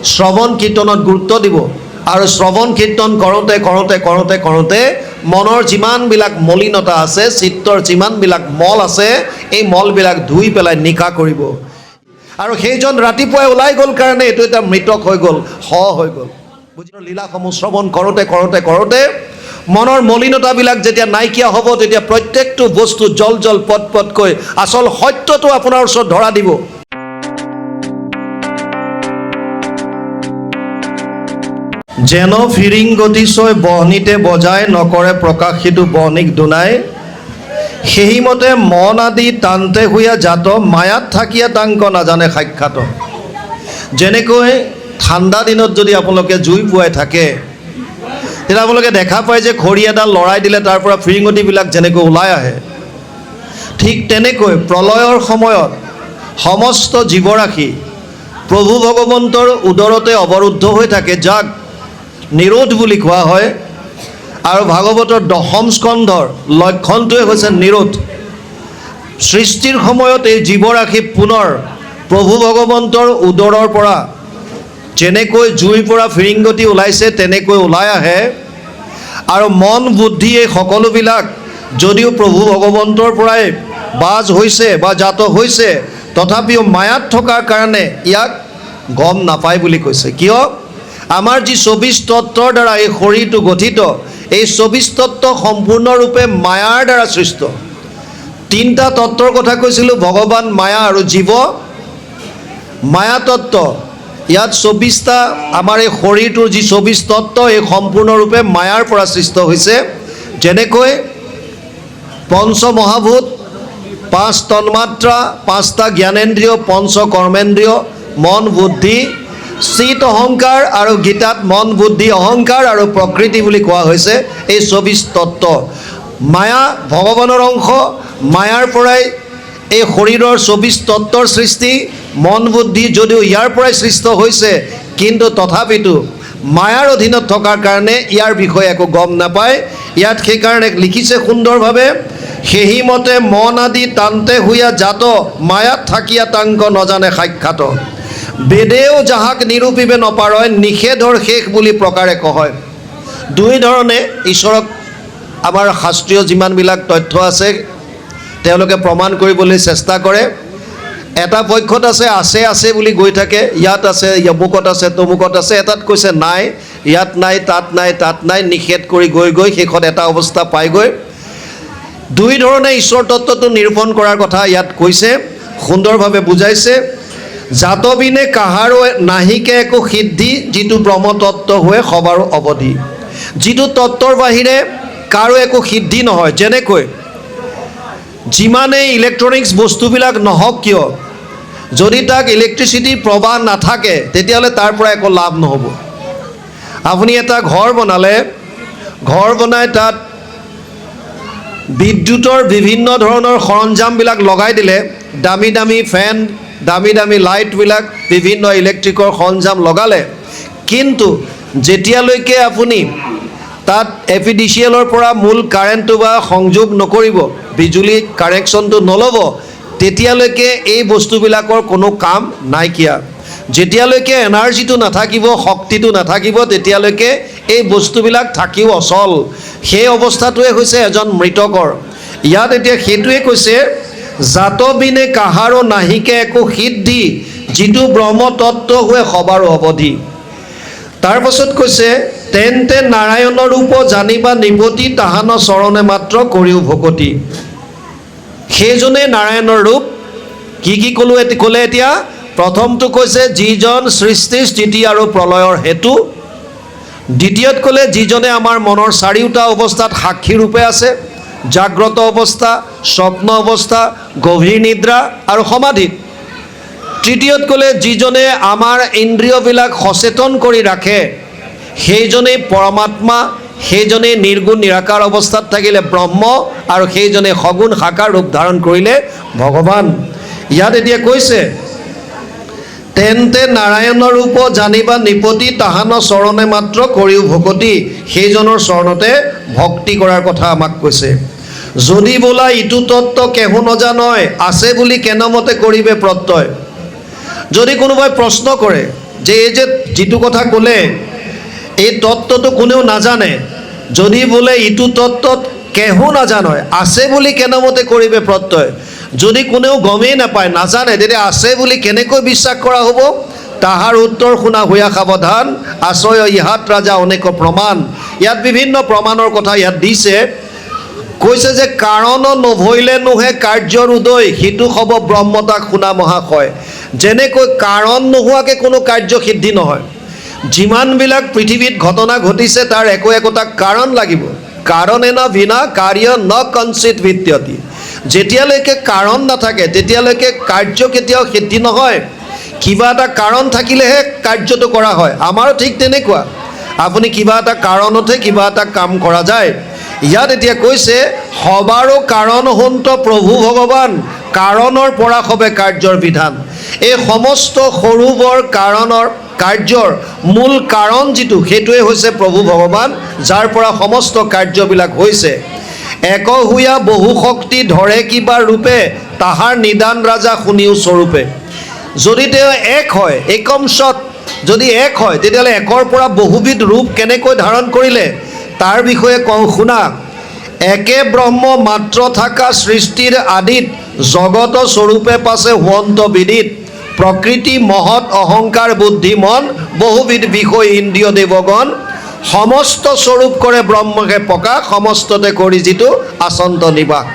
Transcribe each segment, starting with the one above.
শ্ৰৱণ কীৰ্তনত গুৰুত্ব দিব আৰু শ্ৰৱণ কীৰ্তন কৰোঁতে কৰোঁতে কৰোঁতে কৰোঁতে মনৰ যিমানবিলাক মলিনতা আছে, চিত্তৰ যিমানবিলাক মল আছে, এই মলবিলাক ধুই পেলাই নিকা কৰিব। আৰু সেইজন ৰাতিপুৱাই ওলাই গ'ল কাৰণে এইটো এটা মৃতক হৈ গ'ল, হৈ গ'ল। লীলাসমূহ শ্ৰৱণ কৰোঁতে কৰোঁতে কৰোঁতে মনৰ মলিনতাবিলাক যেতিয়া নাইকিয়া হ'ব, তেতিয়া প্ৰত্যেকটো বস্তু জল জল পট পটকৈ আচল সত্যটো আপোনাৰ ওচৰত ধৰা দিব। যেন ফিৰিংগতি ছয় বহনীতে বজাই নকৰে প্ৰকাশ সিটো বহনীক দুনাই, সেইমতে মন আদি টানতে শুয়া জাত মায়াত থাকিয়া টাংক নাজানে সাক্ষাৎ। যেনেকৈ ঠাণ্ডা দিনত যদি আপোনালোকে জুই পুৱাই থাকে, তেতিয়া আপোনালোকে দেখা পায় যে খৰি এডাল লৰাই দিলে তাৰ পৰা ফিৰিঙতিবিলাক যেনেকৈ ওলাই আহে, ঠিক তেনেকৈ প্ৰলয়ৰ সময়ত সমস্ত জীৱৰাশি প্ৰভু ভগৱন্তৰ উদৰতে অৱৰুদ্ধ হৈ থাকে, যাক নিৰোধ বুলি কোৱা হয়। আৰু ভাগৱতৰ দশম স্কন্ধৰ লক্ষণটোৱে হৈছে নিৰোধ। সৃষ্টিৰ সময়ত এই জীৱৰাশি পুনৰ প্ৰভু ভগৱন্তৰ উদৰৰ পৰা যেনেকৈ জুইৰ পৰা ফিৰিংগতি ওলাইছে তেনেকৈ ওলাই আহে। আৰু মন বুদ্ধি এই সকলোবিলাক যদিও প্ৰভু ভগৱন্তৰ পৰাই বাজ হৈছে বা জাত হৈছে, তথাপিও মায়াত থকাৰ কাৰণে ইয়াক গম নাপায় বুলি কৈছে। কিয়? আমাৰ যি 24 তত্ত্বৰ দ্বাৰা এই শৰীৰটো গঠিত, এই 24 তত্ত্ব সম্পূৰ্ণৰূপে মায়াৰ দ্বাৰা সৃষ্ট। 3টা তত্ত্বৰ কথা কৈছিলোঁ, ভগৱান, মায়া আৰু জীৱ। মায়া তত্ত্ব, ইয়াত 24টা আমাৰ এই শৰীৰটোৰ যি 24 তত্ত্ব, এই সম্পূৰ্ণৰূপে মায়াৰ পৰা সৃষ্ট হৈছে। যেনেকৈ পঞ্চ মহাভূত, 5 তন্মাত্ৰা, 5টা জ্ঞানেন্দ্ৰিয়, পঞ্চ কৰ্মেন্দ্ৰিয়, মন বুদ্ধি, চিত অহংকাৰ, আৰু গীতাত মন বুদ্ধি অহংকাৰ আৰু প্ৰকৃতি বুলি কোৱা হৈছে এই 24 তত্ত্ব। মায়া ভগৱানৰ অংশ, মায়াৰ পৰাই এই শৰীৰৰ 24 তত্ত্বৰ সৃষ্টি। মন বুদ্ধি যদিও ইয়াৰ পৰাই সৃষ্ট হৈছে, কিন্তু তথাপিতো মায়াৰ অধীনত থকাৰ কাৰণে ইয়াৰ বিষয়ে একো গম নাপায়। ইয়াত সেইকাৰণে লিখিছে সুন্দৰভাৱে, সেইমতে মন আদি টানতে শুয়া জাত মায়াত থাকিয়া টাংক নজানে সাক্ষাৎ। বেদেও যাহাক নিৰূপিবে নপাৰয় নিষেধৰ শেষ বুলি প্ৰকাৰে কয়। 2 ধৰণে ঈশ্বৰক আমাৰ শাস্ত্ৰীয় যিমানবিলাক তথ্য আছে তেওঁলোকে প্ৰমাণ কৰিবলৈ চেষ্টা কৰে। এটা পক্ষত আছে আছে বুলি গৈ থাকে, ইয়াত আছে, অমুকত আছে, তমুকত আছে। এটাত কৈছে নাই, ইয়াত নাই, তাত নাই, তাত নাই, নিষেধ কৰি গৈ গৈ শেষত এটা অৱস্থা পায়গৈ। 2 ধৰণে ঈশ্বৰ তত্ত্বটো নিৰূপণ কৰাৰ কথা ইয়াত কৈছে, সুন্দৰভাৱে বুজাইছে। জাতবিনে কাহাৰো নাহিকে একো সিদ্ধি, যিটো ব্ৰহ্মতত্ত্ব হৈ সবাৰো অৱধি। যিটো তত্ত্বৰ বাহিৰে কাৰো একো সিদ্ধি নহয়। যেনেকৈ যিমানেই ইলেক্ট্ৰনিক্স বস্তুবিলাক নহওক কিয়, যদি তাক ইলেক্ট্ৰিচিটিৰ প্ৰবাহ নাথাকে, তেতিয়াহ'লে তাৰ পৰা একো লাভ নহ'ব। আপুনি এটা ঘৰ বনালে, ঘৰ বনাই তাত বিদ্যুতৰ বিভিন্ন ধৰণৰ সৰঞ্জামবিলাক লগাই দিলে, দামী দামী ফেন, দামী দামী লাইটবিলাক, বিভিন্ন ইলেক্ট্ৰিকৰ সৰঞ্জাম লগালে, কিন্তু যেতিয়ালৈকে আপুনি তাত এপিডিচিএলৰ পৰা মূল কাৰেণ্টটো বা সংযোগ নকৰিব, বিজুলী কানেকশ্যনটো নল'ব, তেতিয়ালৈকে এই বস্তুবিলাকৰ কোনো কাম নাইকিয়া। যেতিয়ালৈকে এনাৰ্জিটো নাথাকিব, শক্তিটো নাথাকিব, তেতিয়ালৈকে এই বস্তুবিলাক থাকিও অচল। সেই অৱস্থাটোৱে হৈছে এজন মৃতকৰ। ইয়াত এতিয়া সেইটোৱে কৈছে, জাতবিনে কাহাৰো নাহিকে একো সিদ্ধি, যিটো ব্ৰহ্মতত্ত্ব হৈ সবাৰো অৱধি। তাৰ পাছত কৈছে, তেন্তে নাৰায়ণৰ ৰূপ জানিবা নিপতি, তাহান চৰণে মাত্ৰ কৰিও ভকতি। সেইজনে নাৰায়ণৰ ৰূপ। কি ক'লে এতিয়া? প্ৰথমটো কৈছে যিজন সৃষ্টি স্থিতি আৰু প্ৰলয়ৰ হেতু। দ্বিতীয়ত ক'লে যিজনে আমাৰ মনৰ 4টা অৱস্থাত সাক্ষী ৰূপে আছে, জাগ্ৰত অৱস্থা, স্বপ্ন অৱস্থা, গভীৰ নিদ্ৰা আৰু সমাধিত। তৃতীয়ত ক'লে যিজনে আমাৰ ইন্দ্ৰিয়বিলাক সচেতন কৰি ৰাখে, সেইজনেই পৰমাত্মা, সেইজনেই নিৰ্গুণ নিৰাকাৰ অৱস্থাত থাকিলে ব্ৰহ্ম, আৰু সেইজনে সগুণ সাকাৰ ৰূপ ধাৰণ কৰিলে ভগৱান। ইয়াত এতিয়া কৈছে, তেন্তে নাৰায়ণৰ ৰূপ জানিবা নিপতি, তাহান চৰণে মাত্ৰ কৰিও ভকতি। সেইজনৰ চৰণতে ভক্তি কৰাৰ কথা আমাক কৈছে। যদি বোলা ইটো তত্ত্ব কেহু নজানয়, আছে বুলি কেনেমতে কৰিবে প্ৰত্যয়। যদি কোনোবাই প্ৰশ্ন কৰে যে এই যে যিটো কথা ক'লে এই তত্ত্বটো কোনেও নাজানে যদি বোলে ইটো তত্ত্বত কেহো নাজানে আছে বুলি কেনেমতে কৰিবে প্ৰত্যয় যদি কোনেও গমেই নাপায় নাজানে তেতিয়া আছে বুলি কেনেকৈ বিশ্বাস কৰা হ'ব তাহাৰ উত্তৰ শুনা হোৱা সাৱধান আশ্ৰয় ইহাত ৰাজা অনেক প্ৰমাণ ইয়াত বিভিন্ন প্ৰমাণৰ কথা ইয়াত দিছে কৈছে যে কাৰণ নভৈলে নোহে কাৰ্যৰ উদয় সিটো হ'ব ব্ৰহ্মতাক শুনা মহাশয় যেনেকৈ কাৰণ নোহোৱাকৈ কোনো কাৰ্য সিদ্ধি নহয় যিমানবিলাক পৃথিৱীত ঘটনা ঘটিছে তাৰ একোটা কাৰণ লাগিব কাৰণেনা বিনা কাৰ্য ন কঞ্চিত ভিত্যতি যেতিয়ালৈকে কাৰণ নাথাকে তেতিয়ালৈকে কাৰ্য কেতিয়াও সিদ্ধি নহয় কিবা এটা কাৰণ থাকিলেহে কাৰ্যটো কৰা হয় আমাৰো ঠিক তেনেকুৱা আপুনি কিবা এটা কাৰণতে কিবা এটা কাম কৰা যায় ইয়াত এতিয়া কৈছে সবাৰো কাৰণ হন্ত প্ৰভু ভগৱান কাৰণৰ পৰা হবে কাৰ্যৰ বিধান এই সমস্ত সৰুবৰ কাৰণৰ কাৰ্যৰ মূল কাৰণ যিটো সেইটোৱে হৈছে প্ৰভু ভগৱান যাৰ পৰা সমস্ত কাৰ্যবিলাক হৈছে এক হুয়া বহু শক্তি ধৰে কিবা ৰূপে তাহাৰ নিদান ৰাজা শুনিও স্বৰূপে যদি তেওঁ এক হয় একম সৎ যদি এক হয় তেতিয়াহ'লে একৰ পৰা বহুবিধ ৰূপ কেনেকৈ ধাৰণ কৰিলে তাৰ বিষয়ে কওঁ শুনা একে ব্ৰহ্ম মাত্ৰ থকা সৃষ্টিৰ আদিত জগত স্বৰূপে পাছে হোৱন্ত বিদিত প্ৰকৃতি মহৎ অহংকাৰ বুদ্ধি মন বহুবিধ বিষয় ইন্দ্ৰিয় দেৱগণ সমস্ত স্বৰূপ কৰে ব্ৰহ্মকে প্ৰকাশ সমস্ততে কৰি যিটো আচন্ত নিবাস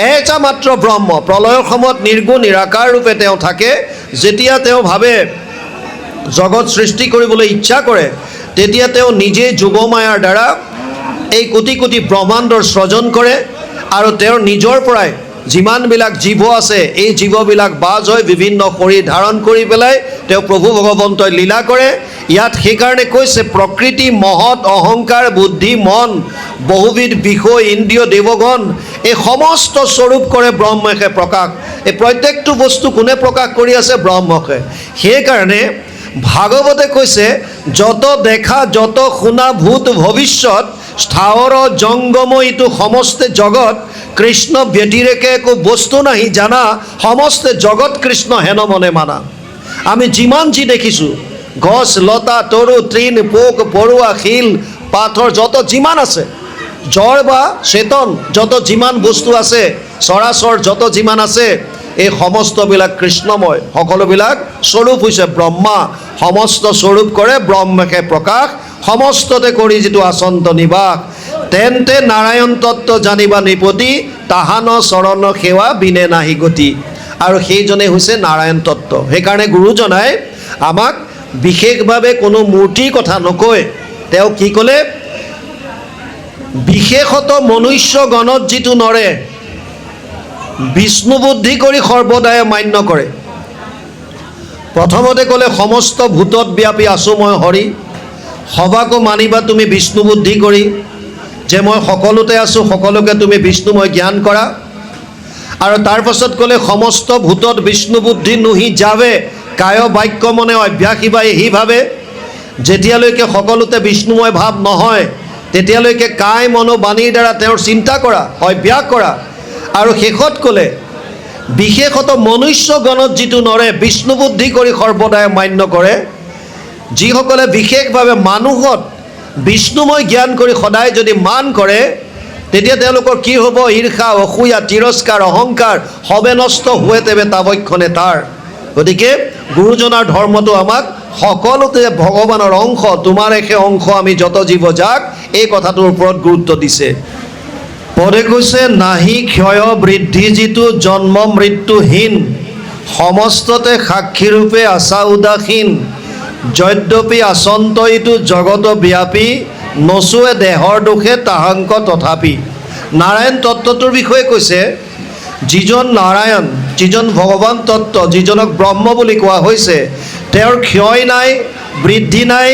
এটা মাত্ৰ ব্ৰহ্ম প্ৰলয়ৰ সময়ত নিৰ্গুণ নিৰাকাৰ ৰূপে তেওঁ থাকে যেতিয়া তেওঁ ভাবে জগত সৃষ্টি কৰিবলৈ ইচ্ছা কৰে তেতিয়া তেওঁ নিজে যোগমায়াৰ দ্বাৰা এই কোটি কোটি ব্ৰহ্মাণ্ডৰ সৃজন কৰে আৰু তেওঁৰ নিজৰ পৰাই যিমানবিলাক জীৱ আছে এই জীৱবিলাক বাজ হৈ বিভিন্ন শৰীৰ ধাৰণ কৰি পেলাই তেওঁ প্ৰভু ভগৱন্তই লীলা কৰে ইয়াত সেইকাৰণে কৈছে প্ৰকৃতি মহৎ অহংকাৰ বুদ্ধি মন বহুবিধ বিষয় ইন্দ্ৰিয় দেৱগণ এই সমস্ত স্বৰূপ কৰে ব্ৰহ্মকে প্ৰকাশ এই প্ৰত্যেকটো বস্তু কোনে প্ৰকাশ কৰি আছে ব্ৰহ্মকে সেইকাৰণে ভাগৱতে কৈছে যত দেখা যত শুনা ভূত ভৱিষ্যত স্থাৱৰ জংগম ইটো সমস্তে জগত কৃষ্ণ ব্যতিৰেকে একো বস্তু নাহি জানা সমস্তে জগত কৃষ্ণ হেন মনে মানা আমি যিমান যি দেখিছোঁ গছ লতা তৰু তৃণ পোক পৰুৱা শিল পাথৰ যত যিমান আছে জড় বা চেতন যত যিমান বস্তু আছে চৰাচৰ যত যিমান আছে এই সমস্তবিলাক কৃষ্ণময় সকলোবিলাক স্বৰূপ হৈছে ব্ৰহ্মা সমস্ত স্বৰূপ কৰে ব্ৰহ্মকে প্ৰকাশ সমস্ততে কৰি যিটো আচন্ত নিবাস তেন্তে নাৰায়ণ তত্ত্ব জানিবা নিপতি তাহান চৰণ সেৱা বিনে নাহি গতি আৰু সেইজনে হৈছে নাৰায়ণ তত্ত্ব সেইকাৰণে গুৰুজনাই আমাক বিশেষভাৱে কোনো মূৰ্তিৰ কথা নকয় তেওঁ কি ক'লে বিশেষত মনুষ্যগণত যিটো নৰে বিষ্ণু বুদ্ধি কৰি সৰ্বদাই মান্য কৰে প্ৰথমতে ক'লে সমস্ত ভূতত ব্যাপী আছো মই হৰি সবাকো মানিবা তুমি বিষ্ণু বুদ্ধি কৰি যে মই সকলোতে আছোঁ সকলোকে তুমি বিষ্ণুময় জ্ঞান কৰা আৰু তাৰ পাছত ক'লে সমস্ত ভূতত বিষ্ণু বুদ্ধি নুহি যাবে কায় বাক্য মনে অভ্যাসী বা এহি ভাবে যেতিয়ালৈকে সকলোতে বিষ্ণুময় ভাৱ নহয় তেতিয়ালৈকে কায় মনোবাণীৰ দ্বাৰা তেওঁৰ চিন্তা কৰা অভ্যাস কৰা আৰু শেষত ক'লে বিশেষত মনুষ্যগণত যিটো নৰে বিষ্ণু বুদ্ধি কৰি সৰ্বদাই মান্য কৰে যিসকলে বিশেষভাৱে মানুহত বিষ্ণুময় জ্ঞান কৰি সদায় যদি মান কৰে তেতিয়া তেওঁলোকৰ কি হ'ব ঈৰ্ষা অসূয়া তিৰস্কাৰ অহংকাৰ সবে নষ্ট হোৱে তেবে তাবক্ষণে তাৰ গতিকে গুৰুজনাৰ ধৰ্মটো আমাক সকলোতে ভগৱানৰ অংশ তোমাৰ একে অংশ আমি যত জীৱ যাক এই কথাটোৰ ওপৰত গুৰুত্ব দিছে পদে কৈছে নাহি ক্ষয় বৃদ্ধি যিটো জন্ম মৃত্যুহীন সমস্ততে সাক্ষীৰূপে আছা উদাসীন যদ্যপি আচন্ত ইটো জগত ব্যাপী নচুৱে দেহৰ দোষে তাহাংক তথাপি নাৰায়ণ তত্ত্বটোৰ বিষয়ে কৈছে যিজন নাৰায়ণ যিজন ভগৱান তত্ত্ব যিজনক ব্ৰহ্ম বুলি কোৱা হৈছে তেওঁৰ ক্ষয় নাই বৃদ্ধি নাই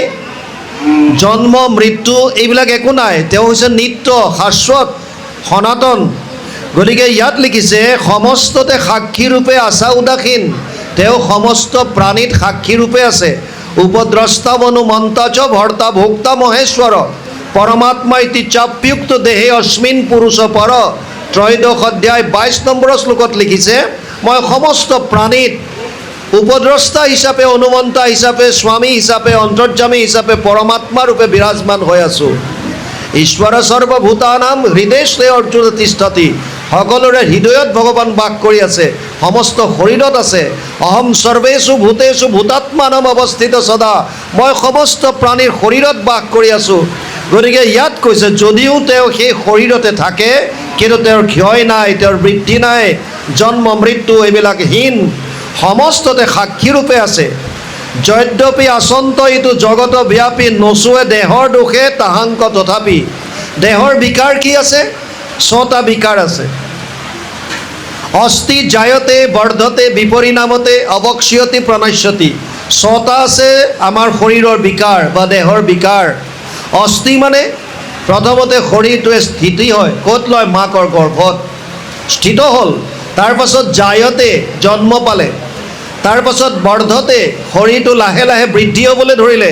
জন্ম মৃত্যু এইবিলাক একো নাই তেওঁ হৈছে নিত্য শাশ্বত সনাতন গতিকে ইয়াত লিখিছে সমস্ততে সাক্ষীৰূপে আছা উদাসীন তেওঁ সমস্ত প্ৰাণীত সাক্ষীৰূপে আছে উপদ্ৰষ্টা বনু মন্তাচ ভৰ্তা ভোক্তা মহেশ্বৰ পৰমাত্মা ইতি চাপ্যুক্ত দেহে অস্মিন পুৰুষ পৰ ত্ৰয়োদশ অধ্যায় 22 নম্বৰ শ্লোকত লিখিছে মই সমস্ত প্ৰাণীত উপদ্ৰষ্টা হিচাপে, অনুমন্তা হিচাপে, স্বামী হিচাপে, অন্তৰ্যামী হিচাপে পৰমাত্মা ৰূপে বিৰাজমান হৈ আছোঁ। ঈশ্বৰ সৰ্বভূতানাম হৃদয়ে অৰ্জুন তিষ্ঠতি, সকলোৰে হৃদয়ত ভগৱান বাস কৰি আছে, সমস্ত শৰীৰত আছে। অহম সৰ্বেষু ভূতেষু ভূতাত্মানাম অৱস্থিত সদা, মই সমস্ত প্ৰাণীৰ শৰীৰত বাস কৰি আছোঁ। গতিকে ইয়াত কৈছে যদিও তেওঁ সেই শৰীৰতে থাকে, কিন্তু তেওঁৰ ক্ষয় নাই, তেওঁৰ বৃদ্ধি নাই, জন্ম মৃত্যু এইবিলাক হীন, সমস্ততে সাক্ষীৰূপে আছে। যদ্যপি আচন্ত ইটো জগত ব্যাপী, নচুৱে দেহৰ দোষে তাহাংক তথাপি। দেহৰ বিকাৰ কি আছে? 6টা বিকাৰ আছে। অস্থি জায়তে বৰ্ধতে বিপৰিণামতে অৱক্ষ্যতি প্ৰণশ্যতি। 6টা আছে আমাৰ শৰীৰৰ বিকাৰ বা দেহৰ বিকাৰ। অস্থি মানে প্ৰথমতে শৰীৰটোৱে স্থিতি হয়, ক'ত লয়? মাকৰ গৰ্ভত স্থিত হ'ল। তাৰ পাছত জায়তে জন্ম পালে, তাৰ পাছত বৰ্ধতে শৰীৰটো লাহে লাহে বৃদ্ধি হ'বলৈ ধৰিলে।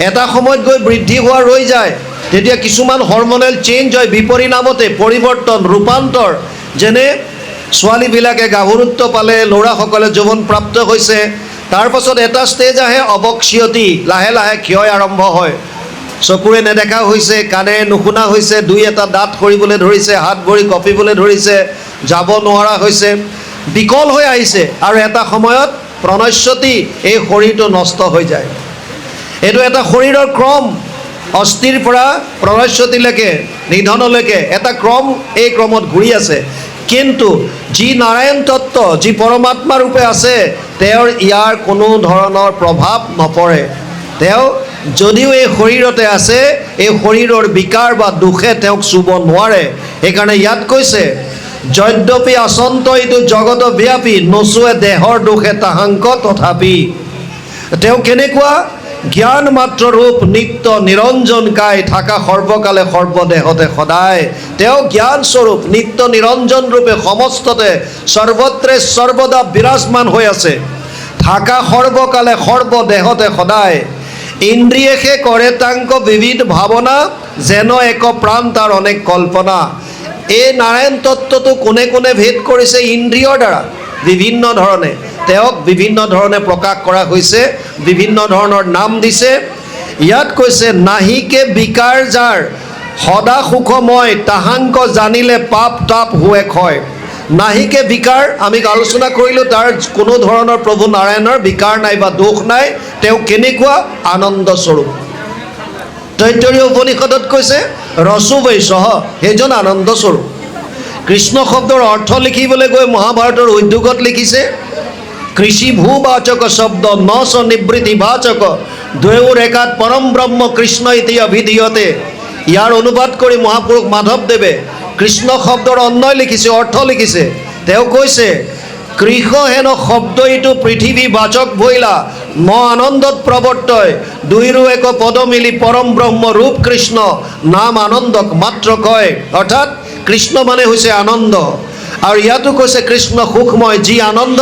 এটা সময়ত গৈ বৃদ্ধি হোৱা ৰৈ যায়, তেতিয়া কিছুমান হৰমনেল চেঞ্জ হয়, বিপৰিণামতে পৰিৱৰ্তন, ৰূপান্তৰ। যেনে ছোৱালীবিলাকে গাভৰুত্ব পালে, ল'ৰাসকলে যৌৱন প্ৰাপ্ত হৈছে, তাৰ পাছত এটা ষ্টেজ আহে অৱক্ষ্যতি, লাহে লাহে ক্ষয় আৰম্ভ হয়। চকুৰে নেদেখা হৈছে, কাণেৰে নুশুনা হৈছে, 2-এটা দাঁত সৰিবলৈ ধৰিছে, হাত ভৰি কঁপিবলৈ ধৰিছে, যাব নোৱাৰা হৈছে, বিকল হৈ আহিছে। আৰু এটা সময়ত প্ৰণশ্যতি, এই শৰীৰটো নষ্ট হৈ যায়। এইটো এটা শৰীৰৰ ক্ৰম, অস্থিৰ পৰা প্ৰণশ্যতিলৈকে, নিধনলৈকে এটা ক্ৰম, এই ক্ৰমত ঘূৰি আছে। কিন্তু যি নাৰায়ণ তত্ত্ব, যি পৰমাত্মা ৰূপে আছে, তেওঁৰ ইয়াৰ কোনো ধৰণৰ প্ৰভাৱ নপৰে। তেওঁ যদিও এই শৰীৰতে আছে, এই শৰীৰৰ বিকাৰ বা দুখে তেওঁক চুব নোৱাৰে। সেইকাৰণে ইয়াত কৈছে যদ্যপি আচন্ত ইটো জগত ব্যাপী, নচুৱে দেহৰ দোষে তাহাংক তথাপি। তেওঁ কেনেকুৱা? জ্ঞান মাত্ৰ ৰূপ নিত্য নিৰঞ্জন কায়, থাকা সৰ্বকালে সৰ্বদেহতে সদায়। তেওঁ জ্ঞান স্বৰূপ নিত্য নিৰঞ্জন ৰূপে সমস্ততে সৰ্বত্ৰে সৰ্বদা বিৰাজমান হৈ আছে, থাকা সৰ্বকালে সৰ্বদেহতে সদায়। ইন্দ্ৰিয়েষে কৰে তাংক বিবিধ ভাৱনা, যেন এক প্ৰাণ তাৰ অনেক কল্পনা। এই নাৰায়ণ তত্ত্বটো কোনে কোনে ভেদ কৰিছে? ইন্দ্ৰিয়ৰ দ্বাৰা বিভিন্ন ধৰণে তেওঁক বিভিন্ন ধৰণে প্ৰকাশ কৰা হৈছে, বিভিন্ন ধৰণৰ নাম দিছে। ইয়াত কৈছে নাহিকে বিকাৰ যাৰ, সদা সুখময়, তাহাংক জানিলে পাপ তাপ হুৱে ক্ষয়। নাহিকে বিকাৰ, আমি আলোচনা কৰিলোঁ, তাৰ কোনো ধৰণৰ প্ৰভু নাৰায়ণৰ বিকাৰ নাই বা দোষ নাই। তেওঁ কেনেকুৱা? আনন্দ স্বৰূপ। তৈত্তৰীয় উপনিষদত কৈছে ৰসোবৈশঃ, সেইজন আনন্দ স্বৰূপ। কৃষ্ণ শব্দৰ অৰ্থ লিখিবলৈ গৈ মহাভাৰতৰ উদ্যোগত লিখিছে কৃষি ভূবাচক শব্দ ন চ নিবৃত্তি বাচক, দ্বয়োৰ একাত পৰম ব্ৰহ্ম কৃষ্ণ ইতি অভিধীয়তে। ইয়াৰ অনুবাদ কৰি মহাপুৰুষ মাধৱদেৱে কৃষ্ণ শব্দৰ অন্বয় লিখিছে, অৰ্থ লিখিছে। তেওঁ কৈছে কৃষ হেন শব্দ ইটো পৃথিৱী বাচক ভৈলা, ন আনন্দত প্ৰৱৰ্তয়, দুইৰো এক পদ মিলি পৰম ব্ৰহ্ম ৰূপ কৃষ্ণ, নাম আনন্দক মাত্ৰ কয়। অৰ্থাৎ কৃষ্ণ মানে হৈছে আনন্দ। আৰু ইয়াতো কৈছে কৃষ্ণ সুখময়, যি আনন্দ।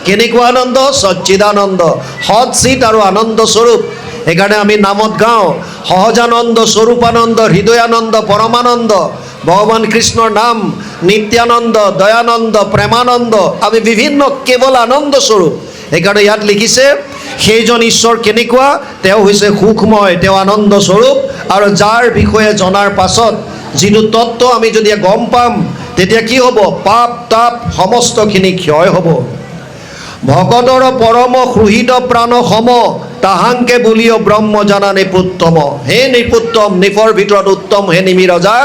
কেনেকুৱা আনন্দ? সচ্চিদানন্দ, সৎ চিত আৰু আনন্দ স্বৰূপ। সেইকাৰণে আমি নামত গাওঁ সহজানন্দ, স্বৰূপানন্দ, হৃদয়ানন্দ, পৰমানন্দ। ভগৱান কৃষ্ণৰ নাম নিত্যানন্দ, দয়ানন্দ, প্ৰেমানন্দ, আমি বিভিন্ন কেৱল আনন্দ স্বৰূপ। সেইকাৰণে ইয়াত লিখিছে সেইজন ঈশ্বৰ কেনেকুৱা? তেওঁ হৈছে সুখময়, তেওঁ আনন্দ স্বৰূপ। আৰু যাৰ বিষয়ে জনাৰ পাছত যিটো তত্ত্ব আমি যদি গম পাম, তেতিয়া কি হ'ব? পাপ তাপ সমস্তখিনি ক্ষয় হ'ব। ভকতৰ পৰম সুহৃদ প্ৰাণ সম, তাহাংকে বুলিও ব্ৰহ্ম জানা নিপুত্তম। হে নিপুত্তম, নিপৰ ভিতৰত উত্তম, হে নিমি ৰজা।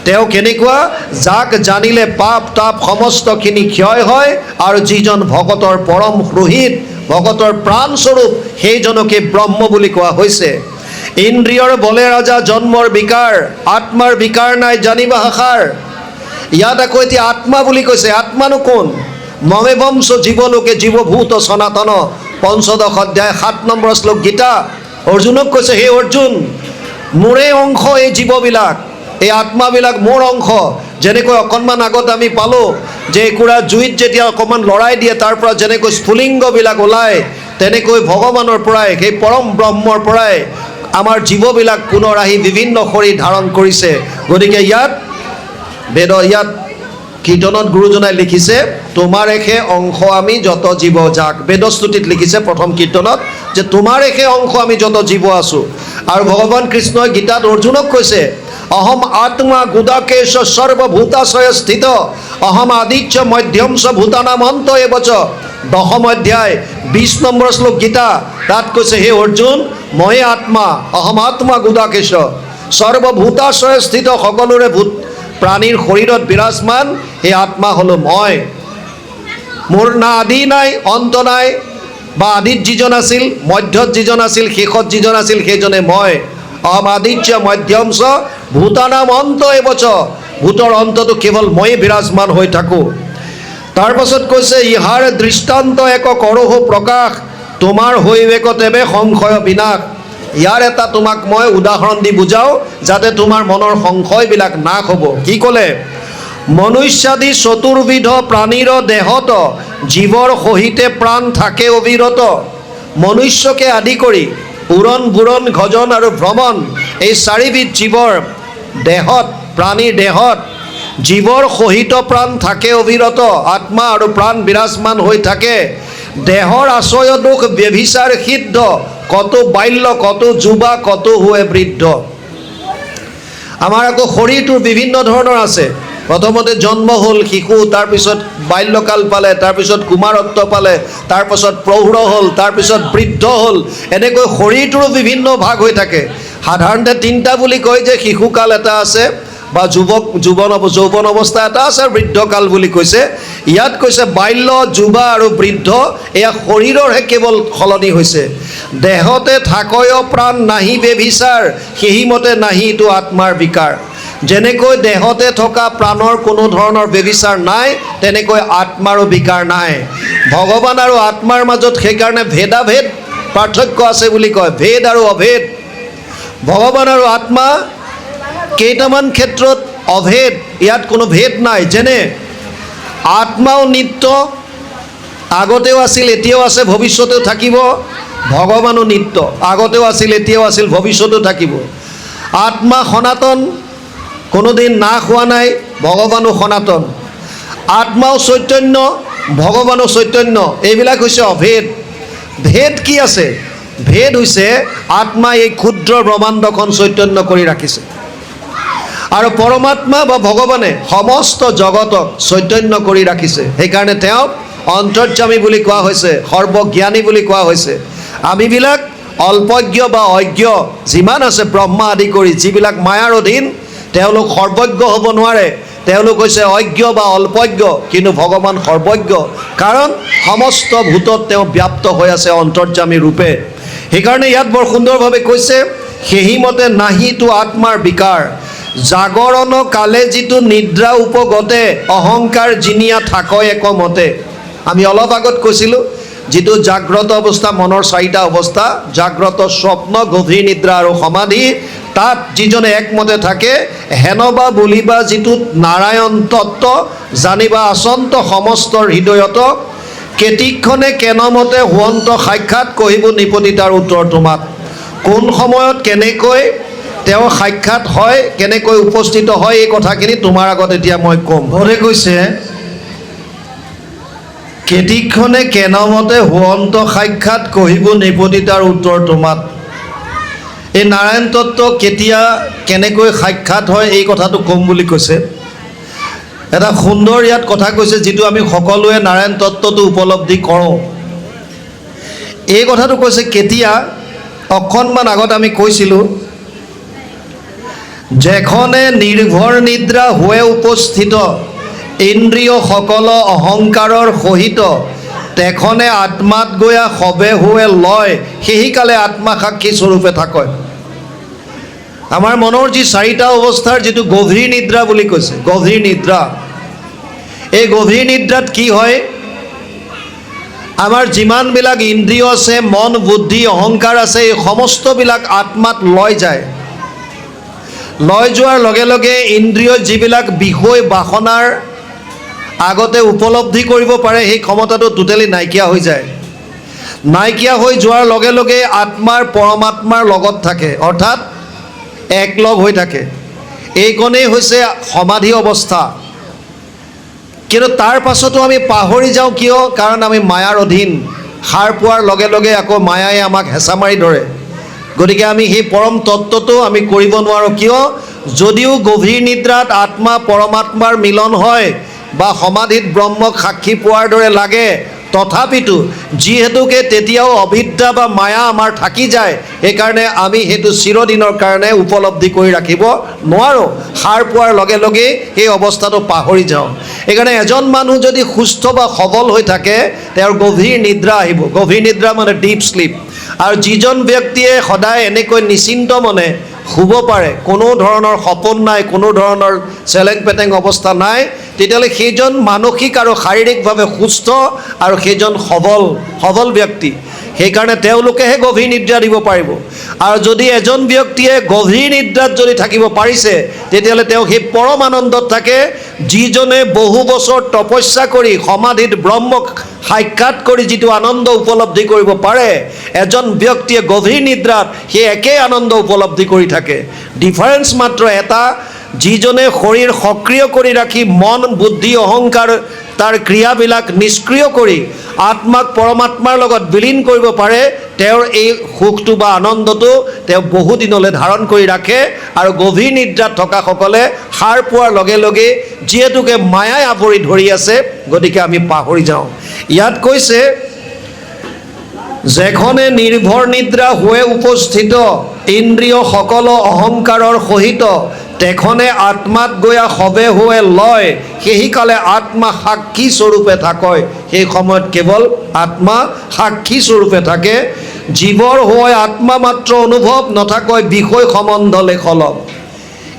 তেওঁ কেনেকুৱা? যাক জানিলে পাপ তাপ সমস্তখিনি ক্ষয় হয়, আৰু যিজন ভকতৰ পৰম সুহৃদ, ভকতৰ প্ৰাণস্বৰূপ, সেইজনকে ব্ৰহ্ম বুলি কোৱা হৈছে। ইন্দ্ৰিয়ৰ বলে ৰাজা জন্মৰ বিকাৰ, আত্মাৰ বিকাৰ নাই জানিবা হাষাৰ। ইয়াত আকৌ এতিয়া আত্মা বুলি কৈছে। আত্মানো কোন? মমেবংশ জীৱলোকে জীৱভূত সনাতন, ৫ম অধ্যায় ৭ নম্বৰ শ্লোক গীতা। অৰ্জুনক কৈছে হে অৰ্জুন, মোৰে অংশ এই জীৱবিলাক, এই আত্মাবিলাক মোৰ অংশ। যেনেকৈ অকণমান আগত আমি পালোঁ যে একুৰা জুইত যেতিয়া অকণমান লৰাই দিয়ে, তাৰ পৰা যেনেকৈ স্ফুলিংগবিলাক ওলায়, তেনেকৈ ভগৱানৰ পৰাই, সেই পৰম ব্ৰহ্মৰ পৰাই আমাৰ জীৱবিলাক পুনৰ আহি বিভিন্ন শৰীৰ ধাৰণ কৰিছে। গতিকে ইয়াত কীৰ্তনত গুৰুজনাই লিখিছে, তোমাৰেহে অংশ আমি যত জীৱ যাক। বেদস্তুতিত লিখিছে প্ৰথম কীৰ্তনত যে তোমাৰেহে অংশ আমি যত জীৱ আছোঁ। আৰু ভগৱান কৃষ্ণই গীতাত অৰ্জুনক কৈছে, অহম আত্মা গুদাকেশ সৰ্বভূতাশ্ৰয় স্থিত অহম আদিত্য মধ্যম চ ভূতানাম অন্ত এবচ। 10ম অধ্যায় 20 নম্বৰ শ্লোক গীতা, তাত কৈছে, হে অৰ্জুন, ময়ে আত্মা, অহম আত্মা গুদাকেশ, সৰ্বভূতাশ্ৰয় স্থিত, সকলোৰে ভূত প্ৰাণীৰ শৰীৰত বিৰাজমান সেই আত্মা হ'লো মই। মোৰ না আদি নাই, অন্ত নাই, বা আদিত যিজন আছিল, মধ্যত যিজন আছিল, শেষত যিজন আছিল, সেইজনে মই। অহম আদিত্য মধ্যম চ ভূতানাম অন্ত এবচ, ভূতৰ অন্তটো কেৱল ময়ে বিৰাজমান হৈ থাকোঁ। তাৰ পাছত কৈছে, ইহাৰ দৃষ্টান্ত এক কৰহ প্ৰকাশ, তোমাৰ হৈবেক তেবে সংশয় বিনাশ। ইয়াৰ এটা তোমাক মই উদাহৰণ দি বুজাওঁ যাতে তোমাৰ মনৰ সংশয়বিলাক নাশ হ'ব। কি ক'লে? মনুষ্যাদি চতুৰ্বিধ প্ৰাণীৰ দেহত জীৱৰ সহিতে প্ৰাণ থাকে অবিৰত। মনুষ্যকে আদি কৰি উৰণ বুৰণ গজন আৰু ভ্ৰমণ এই 4বিধ জীৱৰ দেহত, প্ৰাণীৰ দেহত জীৱৰ সহিত প্ৰাণ থাকে অবিৰত। আত্মা আৰু প্ৰাণ বিৰাজমান হৈ থাকে। দেহৰ আশ্ৰয় দুখ ব্যভিচাৰ সিদ্ধ, কত বাল্য কত যুৱা কত হুৱে বৃদ্ধ। আমাৰ আকৌ শৰীৰটোৰ বিভিন্ন ধৰণৰ আছে। প্ৰথমতে জন্ম হ'ল শিশু, তাৰপিছত বাল্যকাল পালে, তাৰপিছত কুমাৰত্ব পালে, তাৰপিছত প্ৰৌঢ় হ'ল, তাৰপিছত বৃদ্ধ হ'ল। এনেকৈ শৰীৰটোৰো বিভিন্ন ভাগ হৈ থাকে। সাধাৰণতে 3টা বুলি কয় যে শিশুকাল এটা আছে, বা যৌৱন অৱস্থা এটা আছে, আৰু বৃদ্ধকাল বুলি কৈছে। ইয়াত কৈছে বাল্য, যুৱা আৰু বৃদ্ধ, এয়া শৰীৰৰহে কেৱল সলনি হৈছে। দেহতে থাকয় প্ৰাণ নাহি বেভিচাৰ, সেইমতে নাহি ইটো আত্মাৰ বিকাৰ। যেনেকৈ দেহতে থকা প্ৰাণৰ কোনো ধৰণৰ বেভিচাৰ নাই, তেনেকৈ আত্মাৰো বিকাৰ নাই। ভগৱান আৰু আত্মাৰ মাজত সেইকাৰণে ভেদাভেদ পাৰ্থক্য আছে বুলি কয়, ভেদ আৰু অভেদ। ভগৱান আৰু আত্মা কেইটামান ক্ষেত্ৰত অভেদ, ইয়াত কোনো ভেদ নাই। যেনে আত্মাও নিত্য, আগতেও আছিল, এতিয়াও আছে, ভৱিষ্যতেও থাকিব। ভগৱানো নিত্য, আগতেও আছিল, এতিয়াও আছিল, ভৱিষ্যতেও থাকিব। আত্মা সনাতন, কোনোদিন নাশ হোৱা নাই, ভগৱানো সনাতন। আত্মাও চৈতন্য, ভগৱানো চৈতন্য। এইবিলাক হৈছে অভেদ। ভেদ কি আছে? ভেদ হৈছে আত্মাই এই ক্ষুদ্ৰ ব্ৰহ্মাণ্ডখন চৈতন্য কৰি ৰাখিছে, আৰু পৰমাত্মা বা ভগৱানে সমস্ত জগতক চৈতন্য কৰি ৰাখিছে। সেইকাৰণে তেওঁক অন্তৰ্যামী বুলি কোৱা হৈছে, সৰ্বজ্ঞানী বুলি কোৱা হৈছে। আমিবিলাক অল্পজ্ঞ বা অজ্ঞ যিমান আছে, ব্ৰহ্মা আদি কৰি যিবিলাক মায়াৰ অধীন, তেওঁলোক সৰ্বজ্ঞ হ'ব নোৱাৰে। তেওঁলোক হৈছে অজ্ঞ বা অল্পজ্ঞ, কিন্তু ভগৱান সৰ্বজ্ঞ, কাৰণ সমস্ত ভূতত তেওঁ ব্যাপ্ত হৈ আছে অন্তৰ্যামী ৰূপে। সেইকাৰণে ইয়াত বৰ সুন্দৰভাৱে কৈছে, সেইমতে নাহিটো আত্মাৰ বিকাৰ। জাগৰণ কালে যিটো নিদ্ৰা উপগতে, অহংকাৰ জিনিয়া থাকয় একমতে। আমি অলপ আগত কৈছিলোঁ, যিটো জাগ্ৰত অৱস্থা, মনৰ 4টা অৱস্থা, জাগ্ৰত, স্বপ্ন, গভীৰ নিদ্ৰা আৰু সমাধি, তাত যিজনে একমতে থাকে, হেনবা বুলিবা যিটো নাৰায়ণ তত্ত্ব, জানিবা আচন্ত সমস্ত হৃদয়ত, কেতিক্ষণে কেনমতে হুৱন্ত সাক্ষাৎ, কহিব নিপতি তাৰ উত্তৰ তোমাক। কোন সময়ত কেনেকৈ তেওঁ সাক্ষাৎ হয়, কেনেকৈ উপস্থিত হয়, এই কথাখিনি তোমাৰ আগত এতিয়া মই ক'ম। ভৰে কৈছে, কেতিক্ষণে কেনমতে হুৱন্ত সাক্ষাৎ, কহিব নিপতি তাৰ উত্তৰ তোমাক। এই নাৰায়ণ তত্ত্ব কেতিয়া কেনেকৈ সাক্ষাৎ হয়, এই কথাটো ক'ম বুলি কৈছে। এটা সুন্দৰ ইয়াত কথা কৈছে, যিটো আমি সকলোৱে নাৰায়ণ তত্ত্বটো উপলব্ধি কৰোঁ। এই কথাটো কৈছে কেতিয়া, অকণমান আগত আমি কৈছিলোঁ, যেখনে নিৰ্ভৰ নিদ্ৰা হৈ উপস্থিত, ইন্দ্ৰিয় সকল অহংকাৰৰ সহিত, তেখনে আত্মাত গয়া সবে হুৱে লয়, সেইকালে আত্মা সাক্ষী স্বৰূপে থাকয়। আমাৰ মনৰ যি 4টা অৱস্থাৰ যিটো গভীৰ নিদ্ৰা বুলি কৈছে, গভীৰ নিদ্ৰা, এই গভীৰ নিদ্ৰাত কি হয়, আমাৰ যিমানবিলাক ইন্দ্ৰিয় আছে, মন বুদ্ধি অহংকাৰ আছে, এই সমস্তবিলাক আত্মাত লয় যায়। লয় যোৱাৰ লগে লগে ইন্দ্ৰিয়ত যিবিলাক বিষয় বাসনাৰ আগতে উপলব্ধি কৰিব পাৰে, সেই ক্ষমতাটো টোটেলি নাইকিয়া হৈ যায়। নাইকিয়া হৈ যোৱাৰ লগে লগে আত্মাৰ পৰমাত্মাৰ লগত থাকে, অৰ্থাৎ একলগ হৈ থাকে। এইকণেই হৈছে সমাধি অৱস্থা। কিন্তু তাৰ পাছতো আমি পাহৰি যাওঁ কিয়? কাৰণ আমি মায়াৰ অধীন। সাৰ পোৱাৰ লগে লগে আকৌ মায়াই আমাক হেঁচা মাৰি ধৰে। গতিকে আমি সেই পৰম তত্ত্বটো আমি কৰিব নোৱাৰোঁ। কিয়? যদিও গভীৰ নিদ্ৰাত আত্মা পৰমাত্মাৰ মিলন হয় বা সমাধিত ব্ৰহ্মক সাক্ষী পোৱাৰ দৰে লাগে, তথাপিতো যিহেতুকে তেতিয়াও অবিদ্যা বা মায়া আমাৰ থাকি যায়, সেইকাৰণে আমি সেইটো চিৰদিনৰ কাৰণে উপলব্ধি কৰি ৰাখিব নোৱাৰোঁ। সাৰ পোৱাৰ লগে লগেই সেই অৱস্থাটো পাহৰি যাওঁ। সেইকাৰণে এজন মানুহ যদি সুস্থ বা সবল হৈ থাকে, তেওঁৰ গভীৰ নিদ্ৰা আহিব। গভীৰ নিদ্ৰা মানে ডিপ শ্লিপ। আৰু যিজন ব্যক্তিয়ে সদায় এনেকৈ নিশ্চিন্ত মনে শুব পাৰে, কোনো ধৰণৰ সপোন নাই, কোনো ধৰণৰ চেলেং পেটেং অৱস্থা নাই, তেতিয়াহ'লে সেইজন মানসিক আৰু শাৰীৰিকভাৱে সুস্থ আৰু সেইজন সবল ব্যক্তি। সেইকাৰণে তেওঁলোকেহে গভীৰ নিদ্ৰা দিব পাৰিব। আৰু যদি এজন ব্যক্তিয়ে গভীৰ নিদ্ৰাত যদি থাকিব পাৰিছে, তেতিয়াহ'লে তেওঁ সেই পৰম আনন্দত থাকে, যিজনে বহু বছৰ তপস্যা কৰি সমাধিত ব্ৰহ্মক সাক্ষাৎ কৰি যিটো আনন্দ উপলব্ধি কৰিব পাৰে, এজন ব্যক্তিয়ে গভীৰ নিদ্ৰাত সেই একেই আনন্দ উপলব্ধি কৰি থাকে। ডিফাৰেঞ্চ মাত্ৰ এটা, যিজনে শৰীৰ সক্ৰিয় কৰি ৰাখি মন, বুদ্ধি, অহংকাৰ তাৰ ক্ৰিয়াবিলাক নিষ্ক্ৰিয় কৰি আত্মাক পৰমাত্মাৰ লগত বিলীন কৰিব পাৰে, তেওঁৰ এই সুখটো বা আনন্দটো তেওঁ বহুদিনলৈ ধাৰণ কৰি ৰাখে। আৰু গভীৰ নিদ্ৰাত থকাসকলে সাৰ পোৱাৰ লগে লগে যিহেতুকে মায়াই আৱৰি ধৰি আছে, গতিকে আমি পাহৰি যাওঁ। ইয়াত কৈছে, যেখনে নিৰ্ভৰ নিদ্ৰা হৈ উপস্থিত ইন্দ্ৰিয় সকল অহংকাৰৰ সহিত, তেখনে আত্মাত গয়া সবে হৈ লয়, সেইকালে আত্মা সাক্ষী স্বৰূপে থাকয়। সেই সময়ত কেৱল আত্মা সাক্ষী স্বৰূপে থাকে। জীৱৰ হৈ আত্মা মাত্ৰ অনুভৱ নথাকয়, বিষয় সম্বন্ধ লেখলক।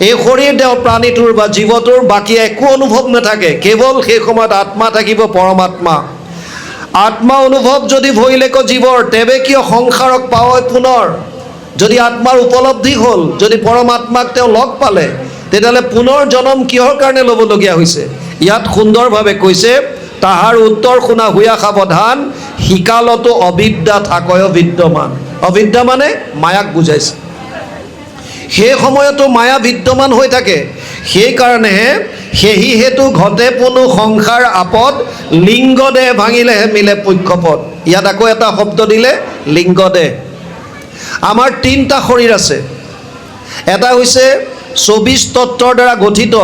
এই শৰীৰ দেহ প্ৰাণীটোৰ বা জীৱটোৰ বাকী একো অনুভৱ নাথাকে, কেৱল সেই সময়ত আত্মা থাকিব, পৰমাত্মা। আত্মা অনুভৱ যদি ভৰিলেক জীৱৰ, তেবে কিয় সংসাৰক পাৱয় পুনৰ? যদি আত্মাৰ উপলব্ধি হ'ল, যদি পৰমাত্মাক তেওঁ লগ পালে, তেতিয়াহ'লে পুনৰ জনম কিহৰ কাৰণে ল'বলগীয়া হৈছে? ইয়াত সুন্দৰভাৱে কৈছে, তাহাৰ উত্তৰ শুনা হুয়া সাৱধান, শিকালতো অবিদ্যা থাকয় বিদ্যমান। অবিদ্যা মানে মায়াক বুজাইছে। সেই সময়তো মায়া বিদ্যমান হৈ থাকে। সেইকাৰণেহে সেহি হেতু ঘটে পুনু সংসাৰ আপদ, লিংগ দেহ ভাঙিলেহে মিলে পক্ষপদ। ইয়াত আকৌ এটা শব্দ দিলে, লিংগ দেহ। আমাৰ তিনিটা শৰীৰ আছে। এটা হৈছে 24 তত্ত্বৰ দ্বাৰা গঠিত,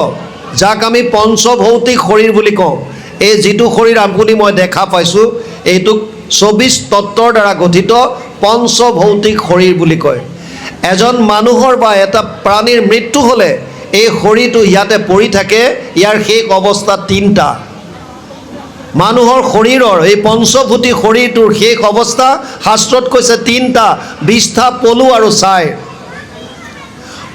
যাক আমি পঞ্চভৌতিক শৰীৰ বুলি কওঁ। এই যিটো শৰীৰ আপুনি মই দেখা পাইছোঁ, এইটোক 24 তত্ত্বৰ দ্বাৰা গঠিত পঞ্চভৌতিক শৰীৰ বুলি কয়। এজন মানুহৰ বা এটা প্ৰাণীৰ মৃত্যু হ'লে এই শৰীৰটো ইয়াতে পৰি থাকে। ইয়াৰ শেষ অৱস্থা তিনিটা। মানুহৰ শৰীৰৰ এই পঞ্চভূতি শৰীৰটোৰ শেষ অৱস্থা শাস্ত্ৰত কৈছে তিনিটা, বিষ্ঠা, পলু আৰু ছাই।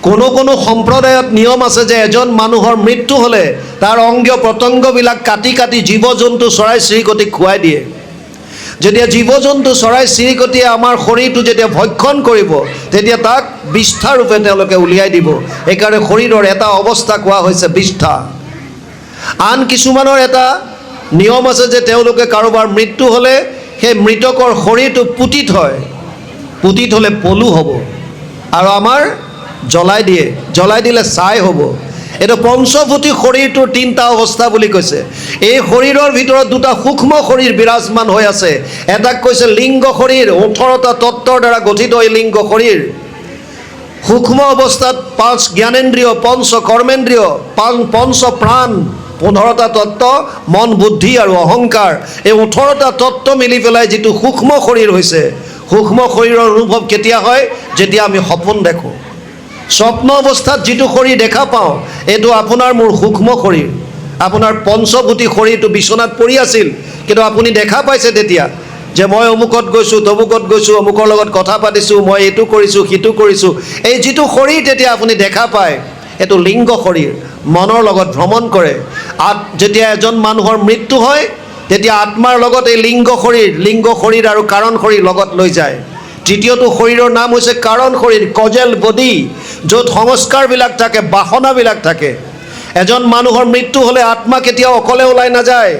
কোনো কোনো সম্প্ৰদায়ত নিয়ম আছে যে এজন মানুহৰ মৃত্যু হ'লে তাৰ অংগ প্ৰত্যংগবিলাক কাটি কাটি জীৱ জন্তু, চৰাই চিৰিকটিক খুৱাই দিয়ে। যেতিয়া জীৱ জন্তু, চৰাই চিৰিকটিয়ে আমাৰ শৰীৰটো যেতিয়া ভক্ষণ কৰিব, তেতিয়া তাক বিষ্ঠা ৰূপে তেওঁলোকে উলিয়াই দিব। সেইকাৰণে শৰীৰৰ এটা অৱস্থা কোৱা হৈছে বিষ্ঠা। আন কিছুমানৰ এটা নিয়ম আছে যে তেওঁলোকে কাৰোবাৰ মৃত্যু হ'লে সেই মৃতকৰ শৰীৰটো পুতি থয়। পুতি থ'লে পলু হ'ব, আৰু আমাৰ জ্বলাই দিয়ে। জ্বলাই দিলে ছাই হ'ব। এইটো পঞ্চভূতি শৰীৰটোৰ তিনিটা অৱস্থা বুলি কৈছে। এই শৰীৰৰ ভিতৰত দুটা সূক্ষ্ম শৰীৰ বিৰাজমান হৈ আছে। এটাক কৈছে লিংগ শৰীৰ, 18টা তত্ত্বৰ দ্বাৰা গঠিত এই লিংগ শৰীৰ। সূক্ষ্ম অৱস্থাত 5 জ্ঞানেন্দ্ৰিয়, 5 কৰ্মেন্দ্ৰিয়, 5 প্ৰাণ, 15টা তত্ত্ব, মন, বুদ্ধি আৰু অহংকাৰ। এই 18টা তত্ত্ব মিলি পেলাই যিটো সূক্ষ্ম শৰীৰ হৈছে, সূক্ষ্ম শৰীৰৰ অনুভৱ কেতিয়া হয়? যেতিয়া আমি সপোন দেখোঁ। স্বপ্ন অৱস্থাত যিটো শৰীৰ দেখা পাওঁ, এইটো আপোনাৰ মোৰ সূক্ষ্ম শৰীৰ। আপোনাৰ পঞ্চভূতি শৰীৰটো বিচনাত পৰি আছিল, কিন্তু আপুনি দেখা পাইছে তেতিয়া যে মই অমুকত গৈছোঁ, তমুকত গৈছোঁ, অমুকৰ লগত কথা পাতিছোঁ, মই এইটো কৰিছোঁ, সিটো কৰিছোঁ। এই যিটো শৰীৰ তেতিয়া আপুনি দেখা পায়, এইটো লিংগ শৰীৰ, মনৰ লগত ভ্ৰমণ কৰে। যেতিয়া এজন মানুহৰ মৃত্যু হয়, তেতিয়া আত্মাৰ লগত এই লিংগ শৰীৰ আৰু কাৰণ শৰীৰ লগত লৈ যায়। তৃতীয়টো শৰীৰৰ নাম হৈছে কাৰণ শৰীৰ, কজেল বডি, য'ত সংস্কাৰবিলাক থাকে, বাসনাবিলাক থাকে। এজন মানুহৰ মৃত্যু হ'লে আত্মা কেতিয়াও অকলে ওলাই নাযায়।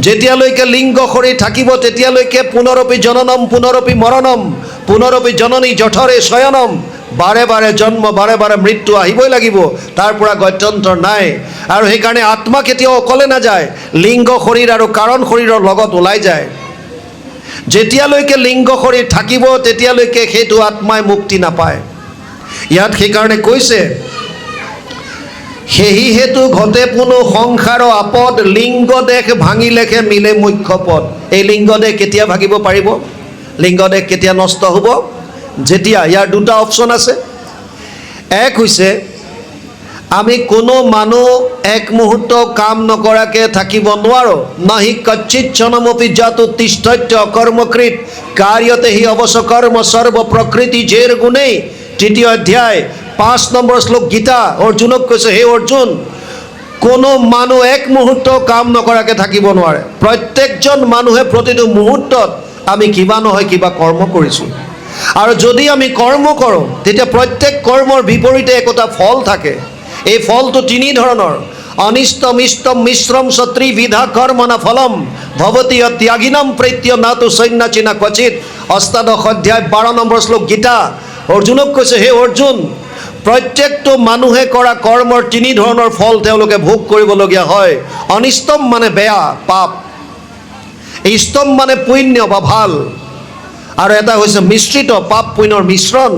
যেতিয়ালৈকে লিংগ শৰীৰ থাকিব, তেতিয়ালৈকে পুনৰপি জননম পুনৰপি মৰণম পুনৰপি জননী জঠৰে শয়নম বাৰে বাৰে জন্ম বাৰে বাৰে মৃত্যু আহিবই লাগিব, তাৰ পৰা গত্যন্তৰ নাই। আৰু সেইকাৰণে আত্মা কেতিয়াও অকলে নাযায়, লিংগ শৰীৰ আৰু কাৰণ শৰীৰৰ লগত ওলাই যায়। যেতিয়ালৈকে লিংগ শৰীৰ থাকিব তেতিয়ালৈকে সেইটো আত্মাই মুক্তি নাপায়। ইয়াত সেইকাৰণে কৈছে, সেহি হেতু ঘটে পুনু সংসাৰ আপদ, লিংগ দেশ ভাঙিলেহে মিলে মুখ্য পদ। এই লিংগ দেশ কেতিয়া ভাঙিব পাৰিব? লিংগ দেশ কেতিয়া নষ্ট হ'ব? যেতিয়া, ইয়াৰ দুটা অপশ্যন আছে। এক হৈছে আমি কোনো মানুহ এক মুহূৰ্ত কাম নকৰাকৈ থাকিব নোৱাৰোঁ। নাহি কচ্চিৎ ক্ষণমপি জাতু তিষ্ঠত্য অকৰ্মকৃত কাৰ্যতে হি অৱশ্য কৰ্ম সৰ্ব প্ৰকৃতি জেৰ গুণেই। 3য় অধ্যায় 5 নম্বৰ শ্লোক গীতা অৰ্জুনক কৈছে, হে অৰ্জুন, কোনো মানুহ এক মুহূৰ্ত কাম নকৰাকৈ থাকিব নোৱাৰে। প্ৰত্যেকজন মানুহে প্ৰতিটো মুহূৰ্তত আমি কিবা নহয় কিবা কৰ্ম কৰিছোঁ। আৰু যদি আমি কৰ্ম কৰোঁ তেতিয়া প্ৰত্যেক কৰ্মৰ বিপৰীতে একোটা ফল থাকে। এই ফলটো 3 ধৰণৰ। অনিষ্টম ইষ্টম মিশ্ৰম ত্ৰিবিধা কৰ্মনা ফলম ভৱতি ত্যাগিনম প্ৰেত্য নাতু সন্ন্যাচিনা ক্বচিত। 8শ অধ্যায় 12 নম্বৰ শ্লোক গীতা অৰ্জুনক কৈছে, হে অৰ্জুন, প্ৰত্যেকটো মানুহে কৰা কৰ্মৰ 3 ধৰণৰ ফল তেওঁলোকে ভোগ কৰিবলগীয়া হয়। অনিষ্টম মানে বেয়া, পাপ। ইষ্টম মানে পুণ্য বা ভাল। আৰু এটা হৈছে মিশ্ৰিত, পাপ পুণ্যৰ মিশ্ৰণ।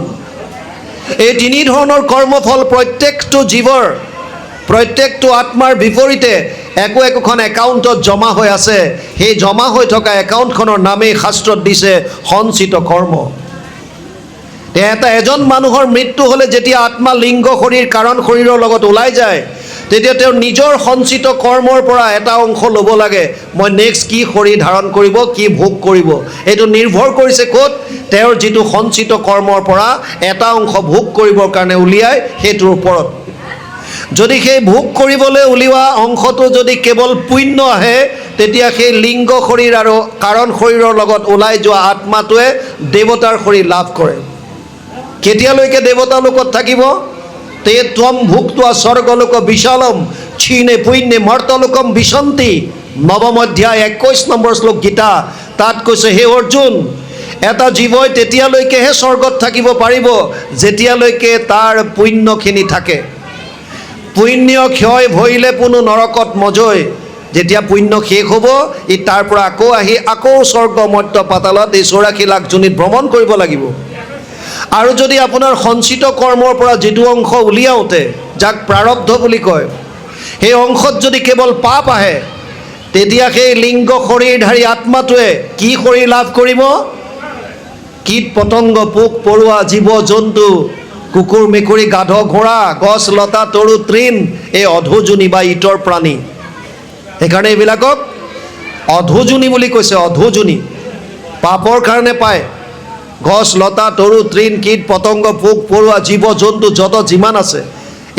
এই 3 ধৰণৰ কৰ্মফল প্ৰত্যেকটো জীৱৰ, প্ৰত্যেকটো আত্মাৰ বিপৰীতে একোখন একাউণ্টত জমা হৈ আছে। সেই জমা হৈ থকা একাউণ্টখনৰ নামেই শাস্ত্ৰত দিছে সঞ্চিত কৰ্ম। এজন মানুহৰ মৃত্যু হ'লে যেতিয়া আত্মা লিংগ শৰীৰ কাৰণ শৰীৰৰ লগত ওলাই যায়, তেতিয়া তেওঁৰ নিজৰ সঞ্চিত কৰ্মৰ পৰা এটা অংশ ল'ব লাগে। মই নেক্সট কি শৰীৰ ধাৰণ কৰিব, কি ভোগ কৰিব, এইটো নিৰ্ভৰ কৰিছে ক'ত? তেওঁৰ যিটো সঞ্চিত কৰ্মৰ পৰা এটা অংশ ভোগ কৰিবৰ কাৰণে উলিয়াই সেইটোৰ ওপৰত। যদি সেই ভোগ কৰিবলৈ উলিওৱা অংশটো যদি কেৱল পুণ্য আহে, তেতিয়া সেই লিংগ শৰীৰ আৰু কাৰণ শৰীৰৰ লগত ওলাই যোৱা আত্মাটোৱে দেৱতাৰ শৰীৰ লাভ কৰে। কেতিয়ালৈকে দেৱতা লোকত থাকিব? তে ত্বম ভুক্ত্বা স্বৰ্গলোক বিশালম ক্ষীণে পুণ্যে মৰ্তলোকম বিশন্তি। 9ম অধ্যায় 21 নম্বৰ শ্লোক গীতা। তাত কৈছে, হে অৰ্জুন, এটা জীৱই তেতিয়ালৈকেহে স্বৰ্গত থাকিব পাৰিব যেতিয়ালৈকে তাৰ পুণ্যখিনি থাকে। পুণ্য ক্ষয় ভৰিলে পুনু নৰকত মজয়। যেতিয়া পুণ্য শেষ হ'ব, ই তাৰ পৰা আকৌ আহি আকৌ স্বৰ্গ মৰ্ত্য পাতালত এই 84 লাখ যোনিত ভ্ৰমণ কৰিব লাগিব। আৰু যদি আপোনাৰ সঞ্চিত কৰ্মৰ পৰা যিটো অংশ উলিয়াওঁতে, যাক প্ৰাৰব্ধ বুলি কয়, সেই অংশত যদি কেৱল পাপ আহে, তেতিয়া সেই লিংগ শৰীৰধাৰী আত্মাটোৱে কি শৰীৰ লাভ কৰিব? কীট পতংগ, পোক পৰুৱা, জীৱ জন্তু, কুকুৰ মেকুৰী, গাধ ঘোঁৰা, গছ লতা তৰু তৃণ, এই অধোজনী বা ইতৰ প্ৰাণী। সেইকাৰণে এইবিলাকক অধোজনী বুলি কৈছে। অধোজনী পাপৰ কাৰণে পায়। গছ লতা তৰু তৃণ, কীট পতংগ, পোক পৰুৱা, জীৱ জন্তু যত যিমান আছে,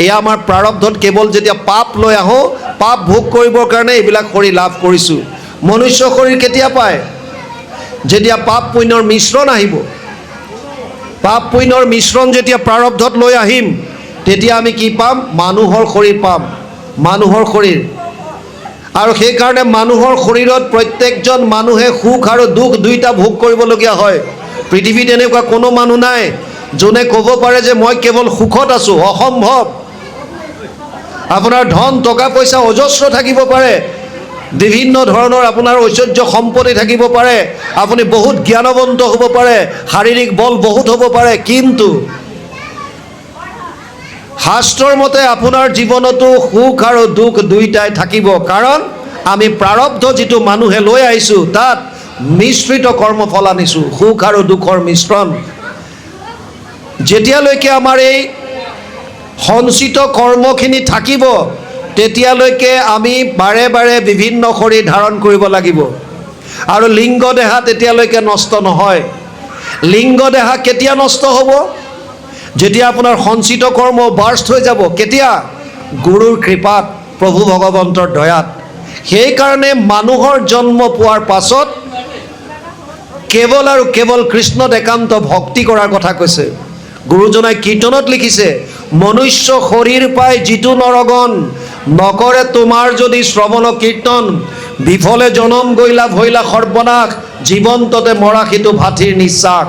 এয়া আমাৰ প্ৰাৰব্ধত কেৱল যেতিয়া পাপ লৈ আহোঁ, পাপ ভোগ কৰিবৰ কাৰণে এইবিলাক শৰীৰ লাভ কৰিছোঁ। মনুষ্য শৰীৰ কেতিয়া পায়? যেতিয়া পাপ পুণ্যৰ মিশ্ৰণ আহিব। পাপ পুণ্যৰ মিশ্ৰণ যেতিয়া প্ৰাৰব্ধত লৈ আহিম, তেতিয়া আমি কি পাম? মানুহৰ শৰীৰ পাম। মানুহৰ শৰীৰ। আৰু সেইকাৰণে মানুহৰ শৰীৰত প্ৰত্যেকজন মানুহে সুখ আৰু দুখ দুইটা ভোগ কৰিবলগীয়া হয়। পৃথিৱীত এনেকুৱা কোনো মানুহ নাই যোনে ক'ব পাৰে যে মই কেৱল সুখত আছোঁ। অসম্ভৱ। আপোনাৰ ধন টকা পইচা অজস্ৰ থাকিব পাৰে, বিভিন্ন ধৰণৰ আপোনাৰ ঐশ্বৰ্য সম্পত্তি থাকিব পাৰে, আপুনি বহুত জ্ঞানৱন্ত হ'ব পাৰে, শাৰীৰিক বল বহুত হ'ব পাৰে, কিন্তু শাস্ত্ৰৰ মতে আপোনাৰ জীৱনতো সুখ আৰু দুখ দুইটাই থাকিব। কাৰণ আমি প্ৰাৰব্ধ যিটো মানুহে লৈ আহিছোঁ, তাত মিশ্ৰিত কৰ্মফল আনিছোঁ, সুখ আৰু দুখৰ মিশ্ৰণ। যেতিয়ালৈকে আমাৰ এই সঞ্চিত কৰ্মখিনি থাকিব, তেতিয়ালৈকে আমি বাৰে বাৰে বিভিন্ন শৰীৰ ধাৰণ কৰিব লাগিব। আৰু লিংগ দেহা তেতিয়ালৈকে নষ্ট নহয়। লিংগ দেহা কেতিয়া নষ্ট হ'ব? যেতিয়া আপোনাৰ সঞ্চিত কৰ্ম বাৰ্ষ্ট হৈ যাব। কেতিয়া? গুৰুৰ কৃপাত, প্ৰভু ভগৱন্তৰ দয়াত। সেইকাৰণে মানুহৰ জন্ম পোৱাৰ পাছত কেৱল আৰু কেৱল কৃষ্ণত একান্ত ভক্তি কৰাৰ কথা কৈছে। গুৰুজনাই কীৰ্তনত লিখিছে, মনুষ্য শৰীৰ পাই যিটো নৰগণ, নকৰে তোমাৰ যদি শ্ৰৱণ কীৰ্তন, বিফলে জনম গৈলা ভৈলা সৰ্বনাশ, জীৱন্ততে মৰা সিটো ভাতিৰ নিশ্বাস।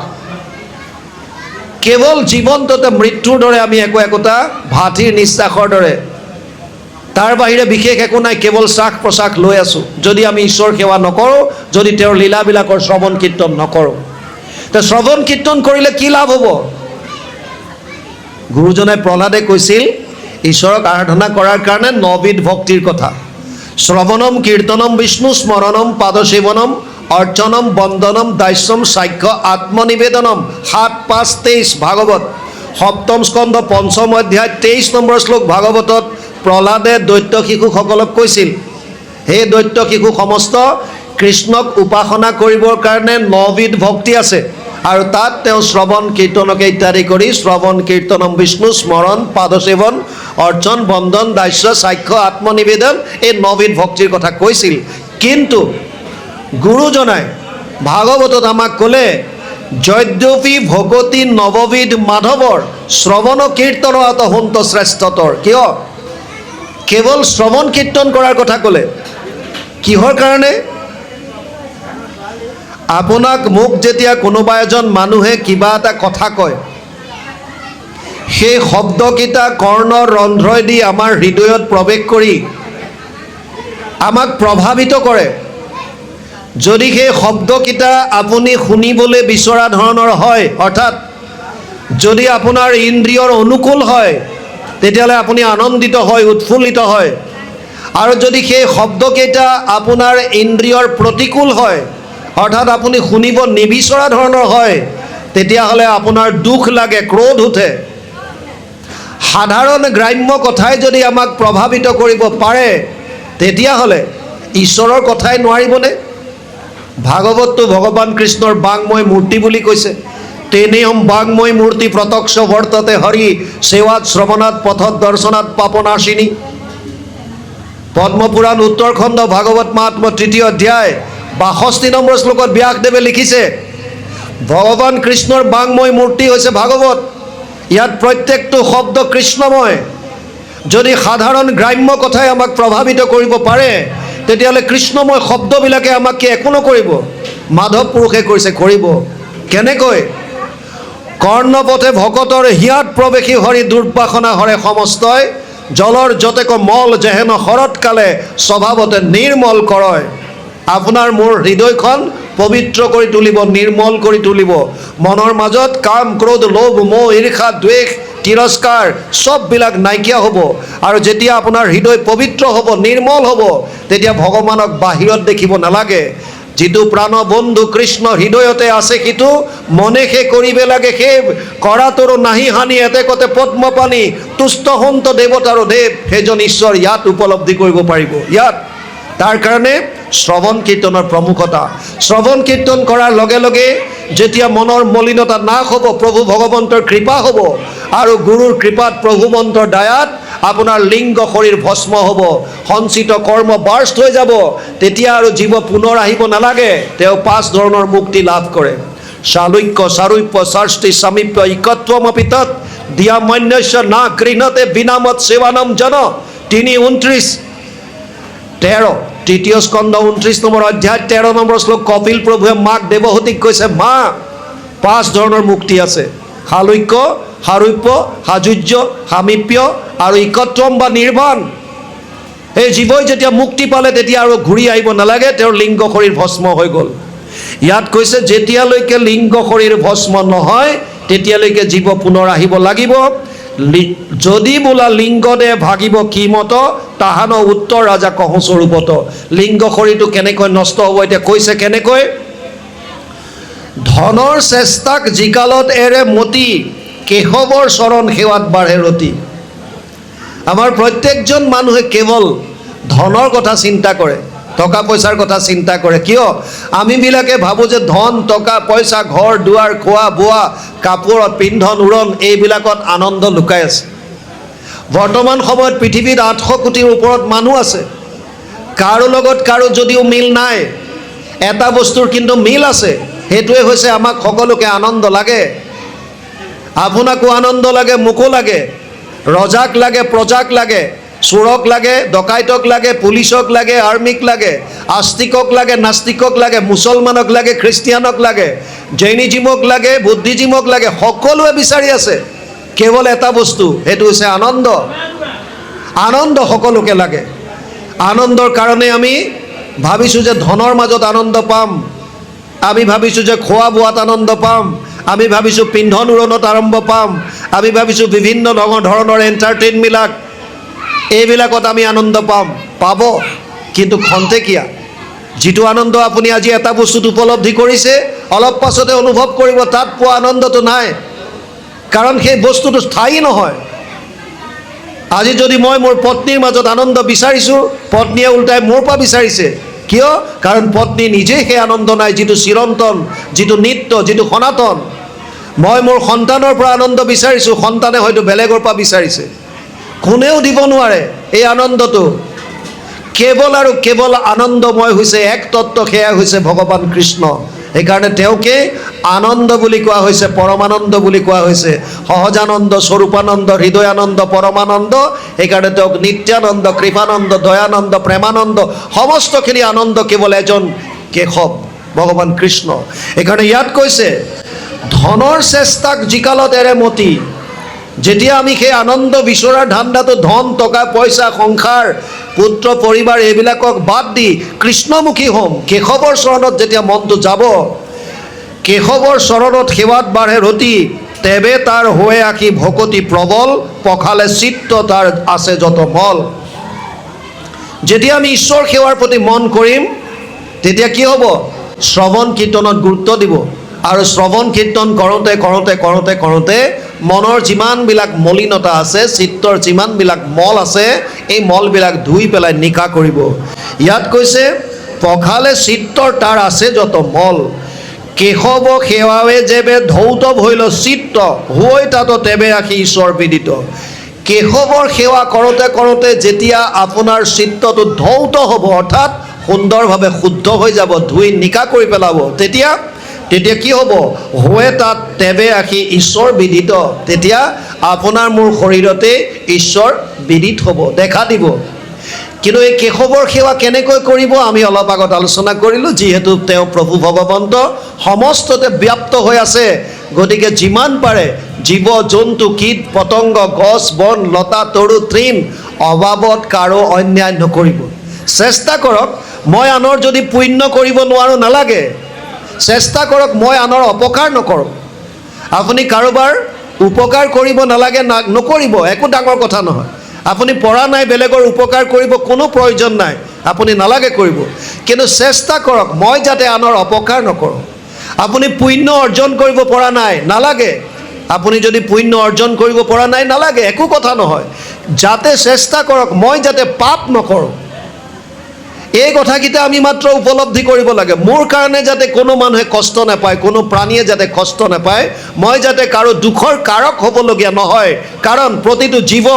কেৱল জীৱনটোতে মৃত্যুৰ দৰে আমি একোটা ভাঁতিৰ নিশ্বাসৰ দৰে, তাৰ বাহিৰে বিশেষ একো নাই, কেৱল শ্বাস প্ৰশ্বাস লৈ আছোঁ। যদি আমি ঈশ্বৰ সেৱা নকৰোঁ, যদি তেওঁৰ লীলাবিলাকৰ শ্ৰৱণ কীৰ্তন নকৰোঁ, তে শ্ৰৱণ কীৰ্তন কৰিলে কি লাভ হ'ব? গুৰুজনাই প্ৰহ্লাদে কৈছিল ঈশ্বৰক আৰাধনা কৰাৰ কাৰণে 9বিধ ভক্তিৰ কথা। শ্ৰৱণম কীৰ্তনম বিষ্ণু স্মৰণম পাদসেৱনম অৰ্চনম বন্দনম দাস্যম সাক্ষ্য আত্মনিবেদনম। 7-5-23 ভাগৱত, সপ্তম স্কন্ধ 5ম অধ্যায় 23 নম্বৰ শ্লোক ভাগৱতত প্ৰহ্লাদে দৈত্য শিশুসকলক কৈছিল, হে দৈত্য শিশু সমস্ত, কৃষ্ণক উপাসনা কৰিবৰ কাৰণে 9বিধ ভক্তি আছে, আৰু তাত তেওঁ শ্ৰৱণ কীৰ্তনকে ইত্যাদি কৰি শ্ৰৱণ কীৰ্তনম বিষ্ণু স্মৰণ পাদসেৱন অৰ্চন বন্দন দাস্য সাক্ষ্য আত্মনিবেদন, এই 9বিধ ভক্তিৰ কথা কৈছিল। কিন্তু গুৰুজনাই ভাগৱতত আমাক ক'লে, যদ্যপি ভগতি নৱবিধ মাধৱৰ শ্ৰৱণ কীৰ্তনত হন্ত শ্ৰেষ্ঠতৰ। কিয়? কেৱল শ্ৰৱণ কীৰ্তন কৰাৰ কথা ক'লে। কিহৰ কাৰণে? আপোনাক মোক যেতিয়া কোনোবা এজন মানুহে কিবা এটা কথা কয়, সেই শব্দকেইটা কৰ্ণৰ ৰন্ধ্ৰই দি আমাৰ হৃদয়ত প্ৰৱেশ কৰি আমাক প্ৰভাৱিত কৰে। যদি সেই শব্দকেইটা আপুনি শুনিবলৈ বিচৰা ধৰণৰ হয়, অৰ্থাৎ যদি আপোনাৰ ইন্দ্ৰিয়ৰ অনুকূল হয়, তেতিয়াহ'লে আপুনি আনন্দিত হয়, উৎফুল্লিত হয়। আৰু যদি সেই শব্দকেইটা আপোনাৰ ইন্দ্ৰিয়ৰ প্ৰতিকূল হয়, অৰ্থাৎ আপুনি শুনিব নিবিচৰা ধৰণৰ হয়, তেতিয়াহ'লে আপোনাৰ দুখ লাগে, ক্ৰোধ উঠে। সাধাৰণ গ্ৰাম্য কথাই যদি আমাক প্ৰভাৱিত কৰিব পাৰে, তেতিয়াহ'লে ঈশ্বৰৰ কথাই নোৱাৰিবনে? ভাগৱতটো ভগৱান কৃষ্ণৰ বাংময় মূৰ্তি বুলি কৈছে। তেনেহম বাংময় মূৰ্তি প্ৰত্যক্ষ বৰ্ততে হৰি সেৱাত শ্ৰৱণাত পথত দৰ্শনাত পাপনাশিনী। পদ্মপুৰাণ উত্তৰখণ্ড ভাগৱত মাহাত্ম 3য় অধ্যায় 62 নম্বৰ শ্লোকত ব্যাসদেৱে লিখিছে, ভগৱান কৃষ্ণৰ বাংময় মূৰ্তি হৈছে ভাগৱত। ইয়াত প্ৰত্যেকটো শব্দ কৃষ্ণময়। যদি সাধাৰণ গ্ৰাম্য কথাই আমাক প্ৰভাৱিত কৰিব পাৰে, তেতিয়াহ'লে কৃষ্ণময় শব্দবিলাকে আমাক কি একো নকৰিব? মাধৱ পুৰুষে কৈছে কৰিব। কেনেকৈ? কৰ্ণপথে ভকতৰ হিয়াত প্ৰৱেশী হৰি দুৰ্বাসনা হৰে সমস্তই, জলৰ যতেক মল যেহেন শৰৎকালে স্বভাৱতে নিৰ্মল কৰয়। আপোনাৰ মোৰ হৃদয়খন পবিত্ৰ কৰি তুলিব, নিৰ্মল কৰি তুলিব। মনৰ মাজত কাম ক্ৰোধ লোভ মোহ ঈৰ্ষা দ্বেষ তিৰস্কাৰ সববিলাক নাইকিয়া হ'ব। আৰু যেতিয়া আপোনাৰ হৃদয় পবিত্ৰ হ'ব, নিৰ্মল হ'ব, তেতিয়া ভগৱানক বাহিৰত দেখিব নালাগে। যিটো প্ৰাণ বন্ধু কৃষ্ণ হৃদয়তে আছে, সিটো মনেহে কৰিবে লাগে সেৱ, কৰাটোৰো নাহি হানি এতেকতে পদ্মপানী, তুষ্ট হন্ত দেৱতাৰো দেৱ, সেইজন ঈশ্বৰ ইয়াত উপলব্ধি কৰিব পাৰিব। ইয়াত তাৰ কাৰণে শ্ৰৱণ কীৰ্তনৰ প্ৰমুখতা। শ্ৰৱণ কীৰ্তন কৰাৰ লগে লগে যেতিয়া মনৰ মলিনতা নাশ হ'ব, প্ৰভু ভগৱন্তৰ কৃপা হ'ব, আৰু গুৰুৰ কৃপাত প্ৰভুৱন্তৰ দায়াত আপোনাৰ লিংগ শৰীৰ ভস্ম হ'ব, সঞ্চিত কৰ্ম বাৰ্ষ্ট হৈ যাব। তেতিয়া আৰু জীৱ পুনৰ আহিব নালাগে, তেওঁ 5 ধৰণৰ মুক্তি লাভ কৰে। শালুক্য সাৰূপ্য শাস্তি সামীপ্য ইকত্বমপি তৎ দিয়ামন্যস্য না গৃহতে বিনামত সেৱানম জন। 3:29 13 তৃতীয় স্কন্ধ 29 নম্বৰ অধ্যায় 13 নম্বৰ শ্লোক কপিল প্ৰভুৱে মাক দেৱহতীক কৈছে, মা 5 ধৰণৰ মুক্তি আছে, শালুক্য সাৰূপ্য সাযুজ্য সামীপ্য আৰু ইকত্বম বা নিৰ্বাণ। এই জীৱই যেতিয়া মুক্তি পালে, তেতিয়া আৰু ঘূৰি আহিব নালাগে, তেওঁৰ লিংগ শৰীৰ ভস্ম হৈ গ'ল। ইয়াত কৈছে যেতিয়ালৈকে লিংগ শৰীৰ ভস্ম নহয়, তেতিয়ালৈকে জীৱ পুনৰ আহিব লাগিব। যদি বোলা লিংগদে ভাগিব কি মত, তাহান উত্তৰ ৰাজা কহো স্বৰূপত। লিংগ শৰীৰটো কেনেকৈ নষ্ট হ'ব, এতিয়া কৈছে কেনেকৈ? ধনৰ চেষ্টাক জিকালত এৰে মতি, কেশৱৰ চৰণ সেৱাত বাঢ়ে ৰতি। আমাৰ প্ৰত্যেকজন মানুহে কেৱল ধনৰ কথা চিন্তা কৰে, টকা পইচাৰ কথা চিন্তা কৰে। কিয়? আমিবিলাকে ভাবোঁ যে ধন টকা পইচা ঘৰ দুৱাৰ খোৱা বোৱা কাপোৰত পিন্ধন উৰণ এইবিলাকত আনন্দ লুকাই আছে। বৰ্তমান সময়ত পৃথিৱীত 800 কোটিৰ ওপৰত মানুহ আছে। কাৰো লগত কাৰো যদিও মিল নাই, এটা বস্তুৰ কিন্তু মিল আছে, সেইটোৱে হৈছে আমাক সকলোকে আনন্দ লাগে। আপোনাকো আনন্দ লাগে, মোকো লাগে, ৰজাক লাগে প্ৰজাক লাগে, চোৰক লাগে, ডকাইতক লাগে, পুলিচক লাগে, আৰ্মিক লাগে, আস্তিকক লাগে, নাস্তিকক লাগে, মুছলমানক লাগে, খ্ৰীষ্টিয়ানক লাগে, জৈনিজিমক লাগে, বুদ্ধিজিমক লাগে, সকলোৱে বিচাৰি আছে কেৱল এটা বস্তু, সেইটো হৈছে আনন্দ। আনন্দ সকলোকে লাগে। আনন্দৰ কাৰণে আমি ভাবিছোঁ যে ধনৰ মাজত আনন্দ পাম, আমি ভাবিছোঁ যে খোৱা বোৱাত আনন্দ পাম, আমি ভাবিছোঁ পিন্ধন উৰণত আৰম্ভ পাম, আমি ভাবিছোঁ বিভিন্ন ধৰণৰ এণ্টাৰটেইনবিলাক, এইবিলাকত আমি আনন্দ পাব, কিন্তু খন্তেকীয়া। যিটো আনন্দ আপুনি আজি এটা বস্তুত উপলব্ধি কৰিছে, অলপ পাছতে অনুভৱ কৰিব তাত পোৱা আনন্দটো নাই, কাৰণ সেই বস্তুটো স্থায়ী নহয়। আজি যদি মই মোৰ পত্নীৰ মাজত আনন্দ বিচাৰিছোঁ, পত্নীয়ে উল্টাই মোৰ পৰা বিচাৰিছে। কিয়? কাৰণ পত্নী নিজেই সেই আনন্দ নাই, যিটো চিৰন্তন, যিটো নিত্য, যিটো সনাতন। মই মোৰ সন্তানৰ পৰা আনন্দ বিচাৰিছোঁ, সন্তানে হয়তো বেলেগৰ পৰা বিচাৰিছে। কোনেও দিব নোৱাৰে এই আনন্দটো। কেৱল আৰু কেৱল আনন্দময় হৈছে এক তত্ত্ব, সেয়া হৈছে ভগৱান কৃষ্ণ। সেইকাৰণে তেওঁকে আনন্দ বুলি কোৱা হৈছে, পৰমানন্দ বুলি কোৱা হৈছে। সহজানন্দ, স্বৰূপানন্দ, হৃদয়ানন্দ, পৰমানন্দ। সেইকাৰণে তেওঁক নিত্যানন্দ, কৃপানন্দ, দয়ানন্দ, প্ৰেমানন্দ, সমস্তখিনি আনন্দ কেৱল এজন কেশৱ, ভগৱান কৃষ্ণ। সেইকাৰণে ইয়াত কৈছে, ধনৰ চেষ্টাক যিকালত এৰে মতি। যেতিয়া আমি সেই আনন্দ বিচৰাৰ ধান্দাটো, ধন, টকা পইচা, সংসাৰ, পুত্ৰ, পৰিবাৰ এইবিলাকক বাদ দি কৃষ্ণমুখী হ'ম, কেশৱৰ চৰণত যেতিয়া মনটো যাব, কেশৱৰ চৰণত সেৱাত বাঢ়ে ৰতি, তেবে তাৰ হৈ আঁকি ভকতি প্ৰবল, পখালে চিত্ত তাৰ আছে যত মল। যেতিয়া আমি ঈশ্বৰ সেৱাৰ প্ৰতি মন কৰিম, তেতিয়া কি হ'ব? শ্ৰৱণ কীৰ্তনত গুৰুত্ব দিব। আৰু শ্ৰৱণ কীৰ্তন কৰোঁতে কৰোঁতে কৰোঁতে কৰোঁতে মনৰ যিমানবিলাক মলিনতা আছে, চিত্তৰ যিমানবিলাক মল আছে, এই মলবিলাক ধুই পেলাই নিকা কৰিব। ইয়াত কৈছে, পখালে চিত্তৰ তাৰ আছে যত মল, কেশৱ সেৱাৱে যেবে ধৌত ভৈল চিত্ত, হৈ তাত তেবে ৰাখি ঈশ্বৰ বিদিত। কেশৱৰ সেৱা কৰোঁতে কৰোঁতে যেতিয়া আপোনাৰ চিত্তটো ধৌত হ'ব, অৰ্থাৎ সুন্দৰভাৱে শুদ্ধ হৈ যাব, ধুই নিকা কৰি পেলাব, তেতিয়া কি হ'ব? হৈ তাত তেবে ৰাখি ঈশ্বৰ বিদিত। তেতিয়া আপোনাৰ মোৰ শৰীৰতে ঈশ্বৰ বিদিত হ'ব, দেখা দিব। কিন্তু এই কেশৱৰ সেৱা কেনেকৈ কৰিব? আমি অলপ আগত আলোচনা কৰিলোঁ। যিহেতু তেওঁ প্ৰভু ভগৱন্ত সমস্ততে ব্যাপ্ত হৈ আছে, গতিকে যিমান পাৰে জীৱ জন্তু, কীট পতংগ, গছ বন, লতা তৰু তৃণ, অবাবত কাৰো অন্যায় নকৰিব। চেষ্টা কৰক, মই আনৰ যদি পুণ্য কৰিব নোৱাৰোঁ নালাগে, চেষ্টা কৰক মই আনৰ অপকাৰ নকৰোঁ। আপুনি কাৰোবাৰ উপকাৰ কৰিব নালাগে, নকৰিব, একো ডাঙৰ কথা নহয়। আপুনি পৰা নাই, বেলেগৰ উপকাৰ কৰিব কোনো প্ৰয়োজন নাই, আপুনি নালাগে কৰিব। কিন্তু চেষ্টা কৰক মই যাতে আনৰ অপকাৰ নকৰোঁ। আপুনি পুণ্য অৰ্জন কৰিব পৰা নাই, নালাগে। আপুনি যদি পুণ্য অৰ্জন কৰিব পৰা নাই, নালাগে, একো কথা নহয়। যাতে চেষ্টা কৰক মই যাতে পাপ নকৰোঁ। এই কথাকেইটা আমি মাত্ৰ উপলব্ধি কৰিব লাগে। মোৰ কাৰণে যাতে কোনো মানুহে কষ্ট নাপায়, কোনো প্ৰাণীয়ে যাতে কষ্ট নাপায়, মই যাতে কাৰো দুখৰ কাৰক হ'বলগীয়া নহয়। কাৰণ প্ৰতিটো জীৱ,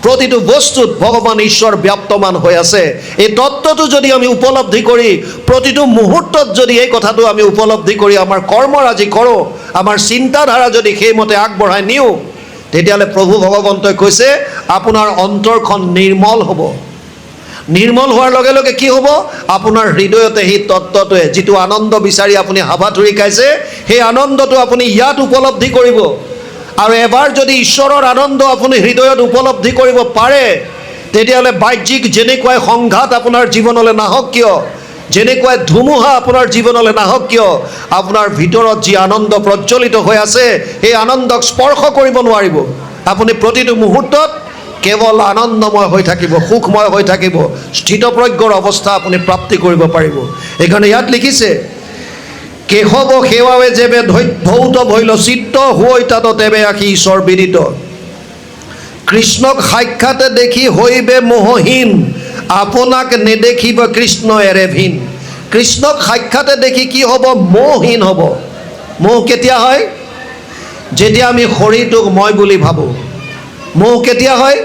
প্ৰতিটো বস্তুত ভগৱান ঈশ্বৰ ব্যাপ্তমান হৈ আছে। এই তত্ত্বটো যদি আমি উপলব্ধি কৰি, প্ৰতিটো মুহূৰ্তত যদি এই কথাটো আমি উপলব্ধি কৰি আমাৰ কৰ্মৰাজি কৰোঁ, আমাৰ চিন্তাধাৰা যদি সেইমতে আগবঢ়াই নিওঁ, তেতিয়াহ'লে প্ৰভু ভগৱন্তই কৈছে আপোনাৰ অন্তৰখন নিৰ্মল হ'ব। নিৰ্মল হোৱাৰ লগে লগে কি হ'ব? আপোনাৰ হৃদয়তে সেই তত্ত্বটোৱে, যিটো আনন্দ বিচাৰি আপুনি হাবাথুৰি খাইছে, সেই আনন্দটো আপুনি ইয়াত উপলব্ধি কৰিব। আৰু এবাৰ যদি ঈশ্বৰৰ আনন্দ আপুনি হৃদয়ত উপলব্ধি কৰিব পাৰে, তেতিয়াহ'লে বাহ্যিক যেনেকুৱাই সংঘাত আপোনাৰ জীৱনলৈ নাহক কিয়, যেনেকুৱাই ধুমুহা আপোনাৰ জীৱনলৈ নাহক কিয়, আপোনাৰ ভিতৰত যি আনন্দ প্ৰজ্বলিত হৈ আছে, সেই আনন্দক স্পৰ্শ কৰিব নোৱাৰিব। আপুনি প্ৰতিটো মুহূৰ্তত কেৱল আনন্দময় হৈ থাকিব, সুখময় হৈ থাকিব, স্থিতপ্ৰজ্ঞৰ অৱস্থা আপুনি প্ৰাপ্তি কৰিব পাৰিব। সেইকাৰণে ইয়াত লিখিছে, কেশৱ সেৱাৱে যেবে ধৌত ভৈল চিত্ত, হৈ তাত তেবে ৰাখি ঈশ্বৰ বিদিত। কৃষ্ণক সাক্ষাতে দেখি হৈবে মোহহীন, আপোনাক নেদেখিব কৃষ্ণ এৰে ভিন। কৃষ্ণক সাক্ষাতে দেখি কি হ'ব? মোহহীন হ'ব। মোহ কেতিয়া হয়? যেতিয়া আমি শৰীৰটোক মই বুলি ভাবোঁ। মোহ কেতিয়া হয়?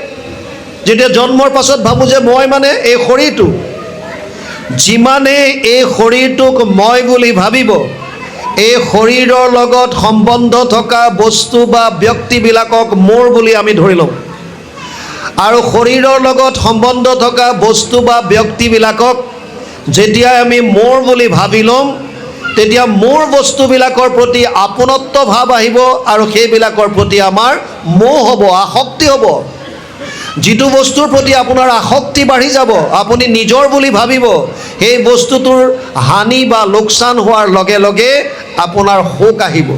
যেতিয়া জন্মৰ পাছত ভাবোঁ যে মই মানে এই শৰীৰটো। যিমানে এই শৰীৰটোক মই বুলি ভাবিব, এই শৰীৰৰ লগত সম্বন্ধ থকা বস্তু বা ব্যক্তিবিলাকক মোৰ বুলি আমি ধৰি লওঁ। আৰু শৰীৰৰ লগত সম্বন্ধ থকা বস্তু বা ব্যক্তিবিলাকক যেতিয়া আমি মোৰ বুলি ভাবি ল'ম, তেতিয়া মোৰ বস্তুবিলাকৰ প্ৰতি আপোনত্ব ভাৱ আহিব আৰু সেইবিলাকৰ প্ৰতি আমাৰ মোহ হ'ব, আসক্তি হ'ব। যিটো বস্তুৰ প্ৰতি আপোনাৰ আসক্তি বাঢ়ি যাব, আপুনি নিজৰ বুলি ভাবিব, সেই বস্তুটোৰ হানি বা লোকচান হোৱাৰ লগে লগে আপোনাৰ শোক আহিব।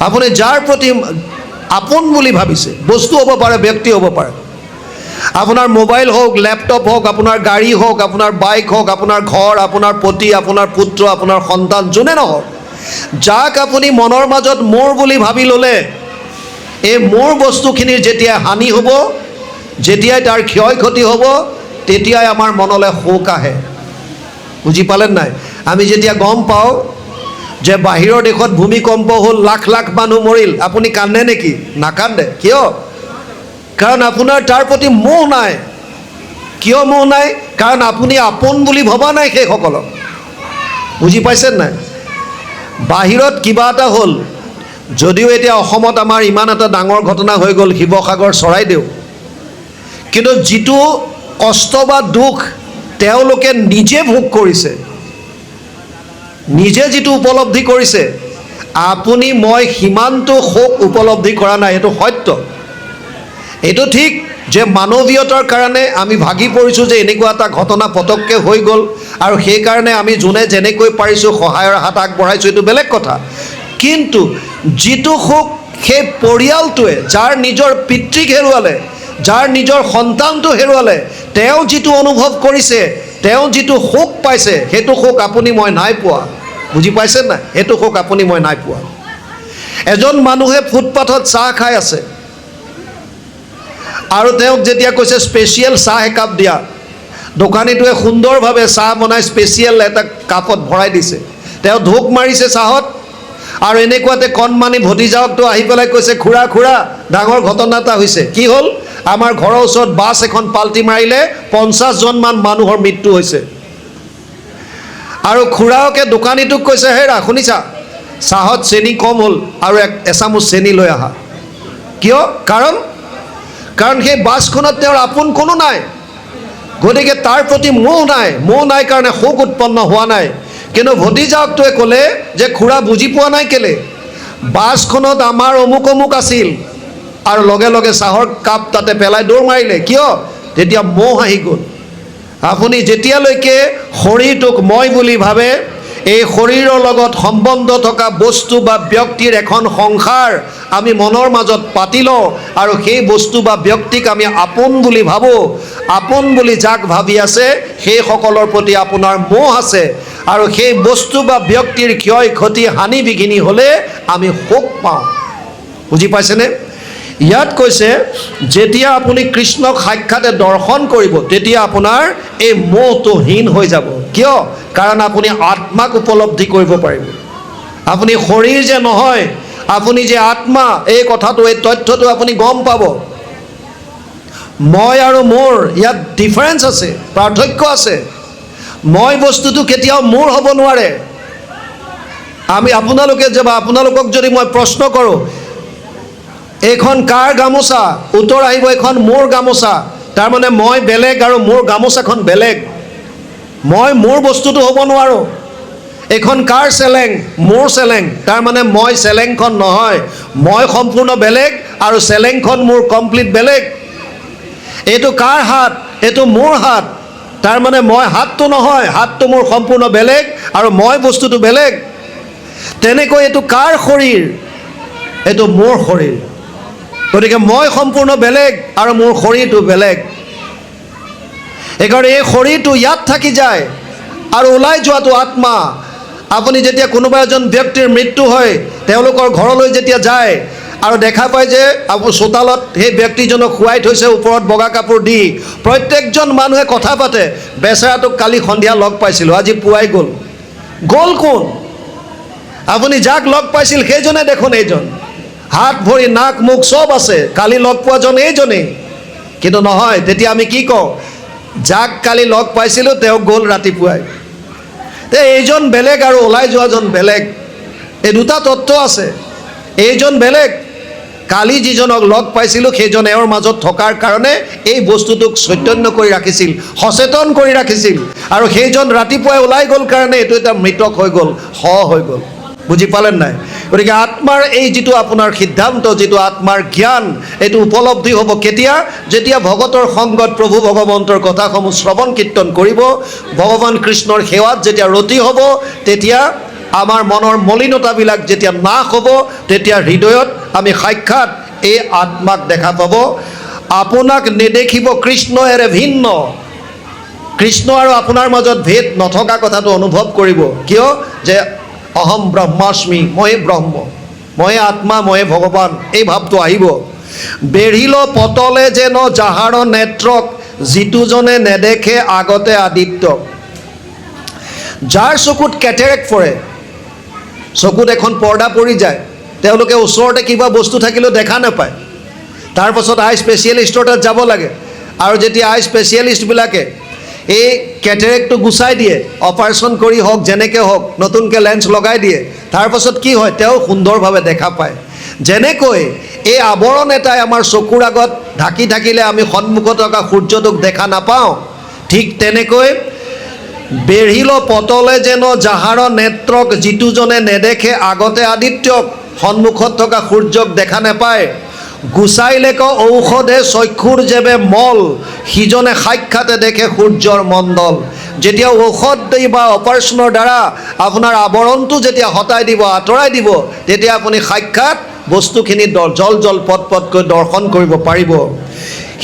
আপুনি যাৰ প্ৰতি আপোন বুলি ভাবিছে, বস্তু হ'ব পাৰে, ব্যক্তি হ'ব পাৰে, আপোনাৰ মোবাইল হওক, লেপটপ হওক, আপোনাৰ গাড়ী হওক, আপোনাৰ বাইক হওক, আপোনাৰ ঘৰ, আপোনাৰ পতি, আপোনাৰ পুত্ৰ, আপোনাৰ সন্তান, যোনে নহওক, যাক আপুনি মনৰ মাজত মোৰ বুলি ভাবি ল'লে, এই মোৰ বস্তুখিনিৰ যেতিয়া হানি হ'ব, যেতিয়াই তাৰ ক্ষয় ক্ষতি হ'ব, তেতিয়াই আমাৰ মনলৈ শোক আহে। বুজি পালে নাই? আমি যেতিয়া গম পাওঁ যে বাহিৰৰ দেশত ভূমিকম্প হ'ল, লাখ লাখ মানুহ মৰিল, আপুনি কান্দে নেকি? নাকান্দে। কিয়? কাৰণ আপোনাৰ তাৰ প্ৰতি মোহ নাই। কিয় মোহ নাই? কাৰণ আপুনি আপোন বুলি ভবা নাই সেইসকলক। বুজি পাইছে নাই? বাহিৰত কিবা এটা হ'ল, যদিও এতিয়া অসমত আমাৰ ইমান এটা ডাঙৰ ঘটনা হৈ গ'ল, শিৱসাগৰ, চৰাইদেউ, কিন্তু যিটো কষ্ট বা দুখ তেওঁলোকে নিজে ভোগ কৰিছে, নিজে যিটো উপলব্ধি কৰিছে, আপুনি মই সিমানটো শোক উপলব্ধি কৰা নাই। এইটো সত্য। এইটো ঠিক যে মানৱীয়তাৰ কাৰণে আমি ভাগি পৰিছোঁ যে এনেকুৱা এটা ঘটনা পটককৈ হৈ গ'ল, আৰু সেইকাৰণে আমি যোনে যেনেকৈ পাৰিছোঁ সহায়ৰ হাত আগবঢ়াইছোঁ, এইটো বেলেগ কথা। কিন্তু যিটো সুখ সেই পৰিয়ালটোৱে, যাৰ নিজৰ পিতৃক হেৰুৱালে, যাৰ নিজৰ সন্তানটো হেৰুৱালে, তেওঁ যিটো অনুভৱ কৰিছে, তেওঁ যিটো সুখ পাইছে, সেইটো সুখ আপুনি মই নাই পোৱা। বুজি পাইছে নাই? সেইটো সুখ আপুনি মই নাই পোৱা। এজন মানুহে ফুটপাথত চাহ খাই আছে, আৰু তেওঁক যেতিয়া কৈছে স্পেচিয়েল চাহ একাপ দিয়া, দোকানীটোৱে সুন্দৰভাৱে চাহ বনাই স্পেচিয়েল এটা কাপত ভৰাই দিছে। তেওঁ ঢোক মাৰিছে চাহত, আৰু এনেকুৱাতে কণমানি ভতিজাকটো আহি পেলাই কৈছে, খুৰা খুৰা, ডাঙৰ ঘটনা এটা হৈছে। কি হ'ল? আমাৰ ঘৰৰ ওচৰত বাছ এখন পাল্টি মাৰিলে, 50জনমান মানুহৰ মৃত্যু হৈছে। আৰু খুৰাকে দোকানীটোক কৈছে, হেৰা শুনিছা, চাহত চেনি কম হ'ল, আৰু এচামুচ চেনি লৈ আহা। কিয়? কাৰণ সেই বাছখনত তেওঁৰ আপোন কোনো নাই, গতিকে তাৰ প্ৰতি মোহ নাই। মোহ নাই কাৰণে শোক উৎপন্ন হোৱা নাই। কিন্তু ভতিজাকটোৱে ক'লে যে খুৰা বুজি পোৱা নাই কেলে, বাছখনত আমাৰ অমুক অমুক আছিল, আৰু লগে লগে চাহৰ কাপ তাতে পেলাই দৌৰ মাৰিলে। কিয়? তেতিয়া মোহ আহি গ'ল। আপুনি যেতিয়ালৈকে শৰীৰটোক মই বুলি ভাবে, এই শৰীৰৰ লগত সম্বন্ধ থকা বস্তু বা ব্যক্তিৰ এখন সংসাৰ আমি মনৰ মাজত পাতি লওঁ, আৰু সেই বস্তু বা ব্যক্তিক আমি আপোন বুলি ভাবোঁ, আপোন বুলি যাক ভাবি আছে সেইসকলৰ প্ৰতি আপোনাৰ মোহ আছে, আৰু সেই বস্তু বা ব্যক্তিৰ ক্ষয় ক্ষতি হানি বিঘিনি হ'লে আমি শোক পাওঁ। বুজি পাইছেনে? ইয়াত কৈছে, যেতিয়া আপুনি কৃষ্ণক সাক্ষাতে দৰ্শন কৰিব, তেতিয়া আপোনাৰ এই মোহটো হীন হৈ যাব। কিয়? কাৰণ আপুনি আত্মাক উপলব্ধি কৰিব পাৰিব। আপুনি শৰীৰ যে নহয়, আপুনি যে আত্মা, এই কথাটো, এই তথ্যটো আপুনি গম পাব। মই আৰু মোৰ ইয়াত ডিফাৰেঞ্চ আছে, পাৰ্থক্য আছে। মই বস্তুটো কেতিয়াও মোৰ হ'ব নোৱাৰে। আপোনালোকক যদি মই প্ৰশ্ন কৰোঁ, এইখন কাৰ গামোচা? উত্তৰ আহিব, এইখন মোৰ গামোচা। তাৰমানে মই বেলেগ আৰু মোৰ গামোচাখন বেলেগ। মই মোৰ বস্তুটো হ'ব নোৱাৰোঁ। এইখন কাৰ চেলেং? মোৰ চেলেং। তাৰমানে মই চেলেংখন নহয়, মই সম্পূৰ্ণ বেলেগ, আৰু চেলেংখন মোৰ কমপ্লিট বেলেগ। এইটো কাৰ হাত? এইটো মোৰ হাত। তাৰমানে মই হাতটো নহয়, হাতটো মোৰ সম্পূৰ্ণ বেলেগ, আৰু মই বস্তুটো বেলেগ। তেনেকৈ এইটো কাৰ শৰীৰ? এইটো মোৰ শৰীৰ। গতিকে মই সম্পূৰ্ণ বেলেগ, আৰু মোৰ শৰীৰটো বেলেগ। সেইকাৰণে এই শৰীৰটো ইয়াত থাকি যায়, আৰু ওলাই যোৱাটো আত্মা। আপুনি যেতিয়া কোনোবা এজন ব্যক্তিৰ মৃত্যু হয়, তেওঁলোকৰ ঘৰলৈ যেতিয়া যায়, আৰু দেখা পায় যে চোতালত সেই ব্যক্তিজনক শুৱাই থৈছে ওপৰত বগা কাপোৰ দি, প্ৰত্যেকজন মানুহে কথা পাতে, বেচেৰাটোক কালি সন্ধিয়া লগ পাইছিলোঁ, আজি পুৱাই গ'ল। গ'ল কোন? আপুনি যাক লগ পাইছিল সেইজনে দেখোন এইজন, হাত ভৰি নাক মুখ চব আছে, কালি লগ পোৱাজন এইজনেই। কিন্তু নহয়, তেতিয়া আমি কি কওঁ? যাক কালি লগ পাইছিলোঁ তেওঁ গ'ল ৰাতিপুৱাই। এইজন বেলেগ আৰু ওলাই যোৱাজন বেলেগ। এই দুটা তত্ত্ব আছে। এইজন বেলেগ, কালি যিজনক লগ পাইছিলোঁ সেইজন এওঁৰ মাজত থকাৰ কাৰণে এই বস্তুটোক চৈতন্য কৰি ৰাখিছিল, সচেতন কৰি ৰাখিছিল, আৰু সেইজন ৰাতিপুৱাই ওলাই গ'ল কাৰণে এইটো এটা মৃতক হৈ গ'ল, হৈ গ'ল। বুজি পালে নাই? গতিকে আত্মাৰ এই যিটো আপোনাৰ সিদ্ধান্ত, যিটো আত্মাৰ জ্ঞান, এইটো উপলব্ধি হ'ব কেতিয়া? যেতিয়া ভগতৰ সংগত প্ৰভু ভগৱন্তৰ কথাসমূহ শ্ৰৱণ কীৰ্তন কৰিব, ভগৱান কৃষ্ণৰ সেৱাত যেতিয়া ৰতি হ'ব, তেতিয়া আমাৰ মনৰ মলিনতাবিলাক যেতিয়া নাশ হ'ব, তেতিয়া হৃদয়ত আমি সাক্ষাৎ এই আত্মাক দেখা পাব। আপোনাক নেদেখিব কৃষ্ণ এৰে ভিন্ন। কৃষ্ণ আৰু আপোনাৰ মাজত ভেদ নথকা কথাটো অনুভৱ কৰিব। কিয়? যে অহম ব্ৰহ্মাস্মি, ময়ে ব্ৰহ্ম, ময়ে আত্মা, ময়ে ভগৱান, এই ভাৱটো আহিব। বেঢ়িল পতলে যেন যাহাৰ নেত্ৰক, যিটোজনে নেদেখে আগতে আদিত্যক। যাৰ চকুত কেটেৰেক্ট পৰে, চকুত এখন পৰ্দা পৰি যায়, তেওঁলোকে ওচৰতে কিবা বস্তু থাকিলেও দেখা নাপায়। তাৰপাছত আই স্পেচিয়েলিষ্টৰ তাত যাব লাগে, আৰু যেতিয়া আই স্পেচিয়েলিষ্টবিলাকে এই কেটেৰেক্টটো গুচাই দিয়ে, অপাৰেশ্যন কৰি হওক, যেনেকৈ হওক, নতুনকৈ লেন্স লগাই দিয়ে, তাৰপাছত কি হয়? তেওঁ সুন্দৰভাৱে দেখা পায়। যেনেকৈ এই আৱৰণ এটাই আমাৰ চকুৰ আগত ঢাকি থাকিলে আমি সন্মুখত থকা সূৰ্যটোক দেখা নাপাওঁ, ঠিক তেনেকৈ বেঢ়িল পতলে যেন যাহাৰ নেত্ৰক, যিটোজনে নেদেখে আগতে আদিত্যক, সন্মুখত থকা সূৰ্যক দেখা নাপায়। গুচাইলেক ঔষধে চক্ষুৰ যেবে মল, সিজনে সাক্ষাতে দেখে সূৰ্যৰ মণ্ডল। যেতিয়া ঔষধ দি বা অপাৰেশ্যনৰ দ্বাৰা আপোনাৰ আৱৰণটো যেতিয়া হটাই দিব, আঁতৰাই দিব, তেতিয়া আপুনি সাক্ষাৎ বস্তুখিনি জল জল পট পটকৈ দৰ্শন কৰিব পাৰিব।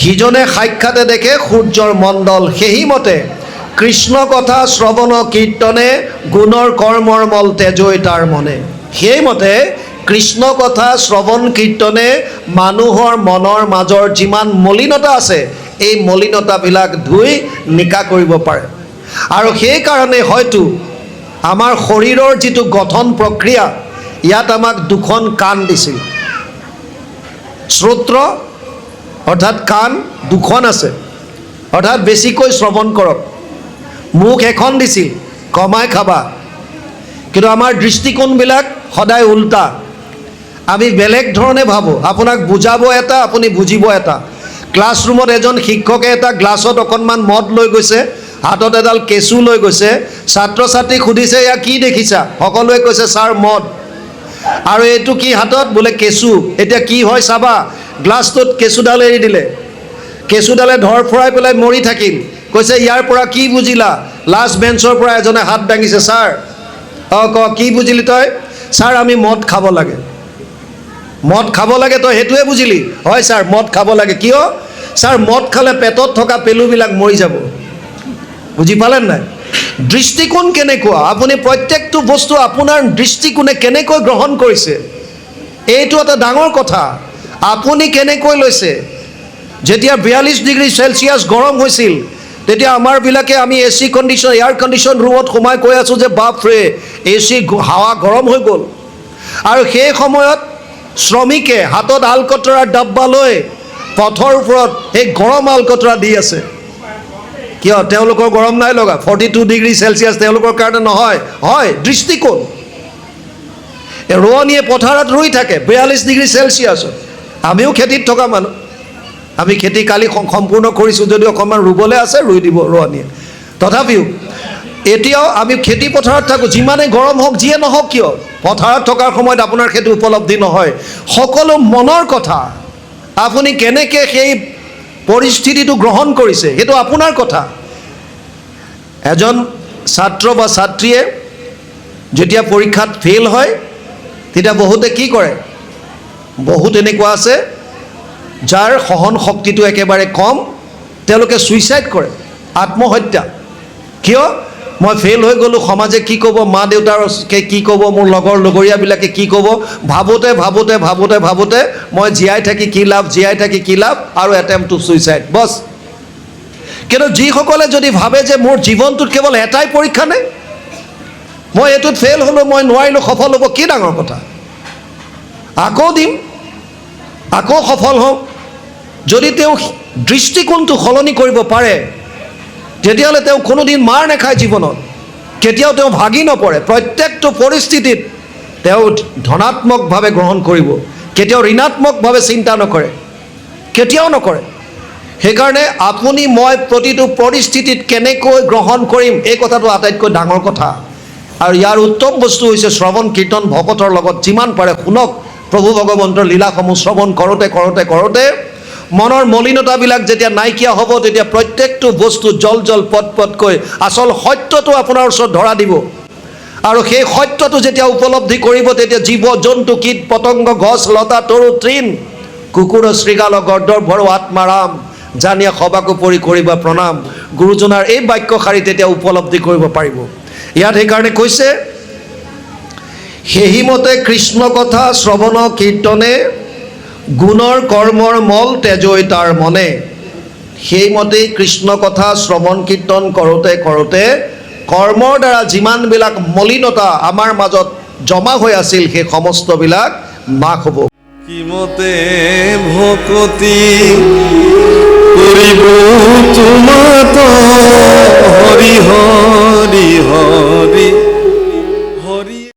সিজনে সাক্ষাতে দেখে সূৰ্যৰ মণ্ডল। সেইমতে কৃষ্ণ কথা শ্ৰৱণ কীৰ্তনে, গুণৰ কৰ্মৰ মল তেজৈ তাৰ মনে। সেইমতে কৃষ্ণ কথা শ্ৰৱণ কীৰ্তনে মানুহৰ মনৰ মাজৰ যিমান মলিনতা আছে, এই মলিনতাবিলাক ধুই নিকা কৰিব পাৰে। আৰু সেইকাৰণে হয়তো আমাৰ শৰীৰৰ যিটো গঠন প্ৰক্ৰিয়া, ইয়াত আমাক দুখন কাণ দিছিল। শ্ৰোত্ৰ অৰ্থাৎ কাণ দুখন আছে, অৰ্থাৎ বেছিকৈ শ্ৰৱণ কৰক। মুখ এখন দিছিল, কমাই খাবা। কিন্তু আমাৰ দৃষ্টিকোণবিলাক সদায় উল্টা। আমি বেলেগ ধৰণে ভাবোঁ। আপোনাক বুজাব এটা, আপুনি বুজিব এটা। ক্লাছৰুমত এজন শিক্ষকে এটা গ্লাছত অকণমান মদ লৈ গৈছে, হাতত এডাল কেঁচু লৈ গৈছে। ছাত্ৰ ছাত্ৰীক সুধিছে, এয়া কি দেখিছা? সকলোৱে কৈছে, ছাৰ মদ। আৰু এইটো কি হাতত? বোলে কেঁচু। এতিয়া কি হয় চাবা। গ্লাছটোত কেঁচুডাল এৰি দিলে, কেঁচুডালে ধৰ ফৰাই পেলাই মৰি থাকিল। কৈছে, ইয়াৰ পৰা কি বুজিলা? লাষ্ট বেঞ্চৰ পৰা এজনে হাত দাঙিছে, ছাৰ কি বুজিলি তই? ছাৰ আমি মদ খাব লাগে। মদ খাব লাগে, তই সেইটোৱে বুজিলি? হয় ছাৰ, মদ খাব লাগে। কিয়? ছাৰ মদ খালে পেটত থকা পেলুবিলাক মৰি যাব। বুজি পালে নাই? দৃষ্টিকোণ কেনেকুৱা? আপুনি প্ৰত্যেকটো বস্তু আপোনাৰ দৃষ্টিকোণে কেনেকৈ গ্ৰহণ কৰিছে, এইটো এটা ডাঙৰ কথা। আপুনি কেনেকৈ লৈছে? যেতিয়া 42 ডিগ্ৰী চেলচিয়াছ গৰম হৈছিল, তেতিয়া আমাৰবিলাকে আমি AC কণ্ডিশ্যন, এয়াৰ কণ্ডিশ্যন ৰুমত সোমাই কৈ আছোঁ যে বাপৰে, AC হাৱা গৰম হৈ গ'ল। আৰু সেই সময়ত শ্ৰমিকে হাতত আলকতৰাৰ ডাব্বা লৈ পথৰ ওপৰত সেই গৰম আলকতৰা দি আছে। কিয়? তেওঁলোকৰ গৰম নাই লগা। 42 ডিগ্ৰী চেলচিয়াছ তেওঁলোকৰ কাৰণে নহয়। হয়, দৃষ্টিকোণ। ৰোৱনীয়ে পথাৰত ৰুই থাকে 42 ডিগ্ৰী চেলচিয়াছত। আমিও খেতিত থকা মানুহ, আমি খেতি কালি সম্পূৰ্ণ কৰিছোঁ, যদি অকণমান ৰুবলৈ আছে ৰুই দিব ৰোৱনীয়ে। তথাপিও এতিয়াও আমি খেতি পথাৰত থাকোঁ। যিমানে গৰম হওক, যিয়ে নহওক কিয়, পথাৰত থকাৰ সময়ত আপোনাৰ সেইটো উপলব্ধি নহয়। সকলো মনৰ কথা। আপুনি কেনেকৈ সেই পৰিস্থিতিটো গ্ৰহণ কৰিছে, সেইটো আপোনাৰ কথা। এজন ছাত্ৰ বা ছাত্ৰীয়ে যেতিয়া পৰীক্ষাত ফেইল হয়, তেতিয়া বহুতে কি কৰে? বহুত এনেকুৱা আছে যাৰ সহন শক্তিটো একেবাৰে কম, তেওঁলোকে ছুইচাইড কৰে, আত্মহত্যা। কিয়? মই ফেইল হৈ গ'লোঁ, সমাজে কি ক'ব, মা দেউতাৰকে কি ক'ব, মোৰ লগৰ লগৰীয়াবিলাকে কি ক'ব, ভাবোঁতে ভাবোঁতে ভাবোঁতে ভাবোঁতে মই জীয়াই থাকি কি লাভ, জীয়াই থাকি কি লাভ, আৰু এটেম্প টু ছুইচাইড, বছ। কিন্তু যিসকলে যদি ভাবে যে মোৰ জীৱনটোত কেৱল এটাই পৰীক্ষা নে, মই এইটোত ফেইল হ'লোঁ, মই নোৱাৰিলোঁ, সফল হ'ব, কি ডাঙৰ কথা, আকৌ দিম, আকৌ সফল হওঁ। যদি তেওঁ দৃষ্টিকোণটো সলনি কৰিব পাৰে, তেতিয়াহ'লে তেওঁ কোনোদিন মাৰ নাখায় জীৱনত, কেতিয়াও তেওঁ ভাগি নপৰে। প্ৰত্যেকটো পৰিস্থিতিত তেওঁ ধনাত্মকভাৱে গ্ৰহণ কৰিব। কেতিয়াও ঋণাত্মকভাৱে চিন্তা নকৰে, কেতিয়াও নকৰে। সেইকাৰণে আপুনি মই প্ৰতিটো পৰিস্থিতিত কেনেকৈ গ্ৰহণ কৰিম এই কথাটো আটাইতকৈ ডাঙৰ কথা। আৰু ইয়াৰ উত্তম বস্তু হৈছে শ্ৰৱণ কীৰ্তন ভকতৰ লগত যিমান পাৰে শুনক। প্ৰভু ভগৱন্তৰ লীলাসমূহ শ্ৰৱণ কৰোঁতে কৰোঁতে কৰোঁতে মনৰ মলিনতাবিলাক যেতিয়া নাইকিয়া হ'ব, তেতিয়া প্ৰত্যেকটো বস্তু জল জল পট পটকৈ আচল সত্যটো আপোনাৰ ওচৰত ধৰা দিব। আৰু সেই সত্যটো যেতিয়া উপলব্ধি কৰিব, তেতিয়া জীৱ জন্তু কীট পতংগ গছ লতা তৰু তৃণ কুকুৰ শৃগাল গৰ্দভৰ আত্মাৰাম জানিয়া সবাকো পৰি কৰিবা প্ৰণাম। গুৰুজনাৰ এই বাক্যশাৰী তেতিয়া উপলব্ধি কৰিব পাৰিব। ইয়াত সেইকাৰণে কৈছে, সেইমতে কৃষ্ণ কথা শ্ৰৱণ কীৰ্তনে গুণৰ কৰ্মৰ মল তেজৈ তাৰ মনে। সেইমতেই কৃষ্ণ কথা শ্ৰৱণ কীৰ্তন কৰোঁতে কৰোঁতে কৰ্মৰ দ্বাৰা যিমানবিলাক মলিনতা আমাৰ মাজত জমা হৈ আছিল সেই সমস্তবিলাক নাশ হ'ব। কিমতে ভকতি কৰিব তোমাত হৰি হৰি হৰি।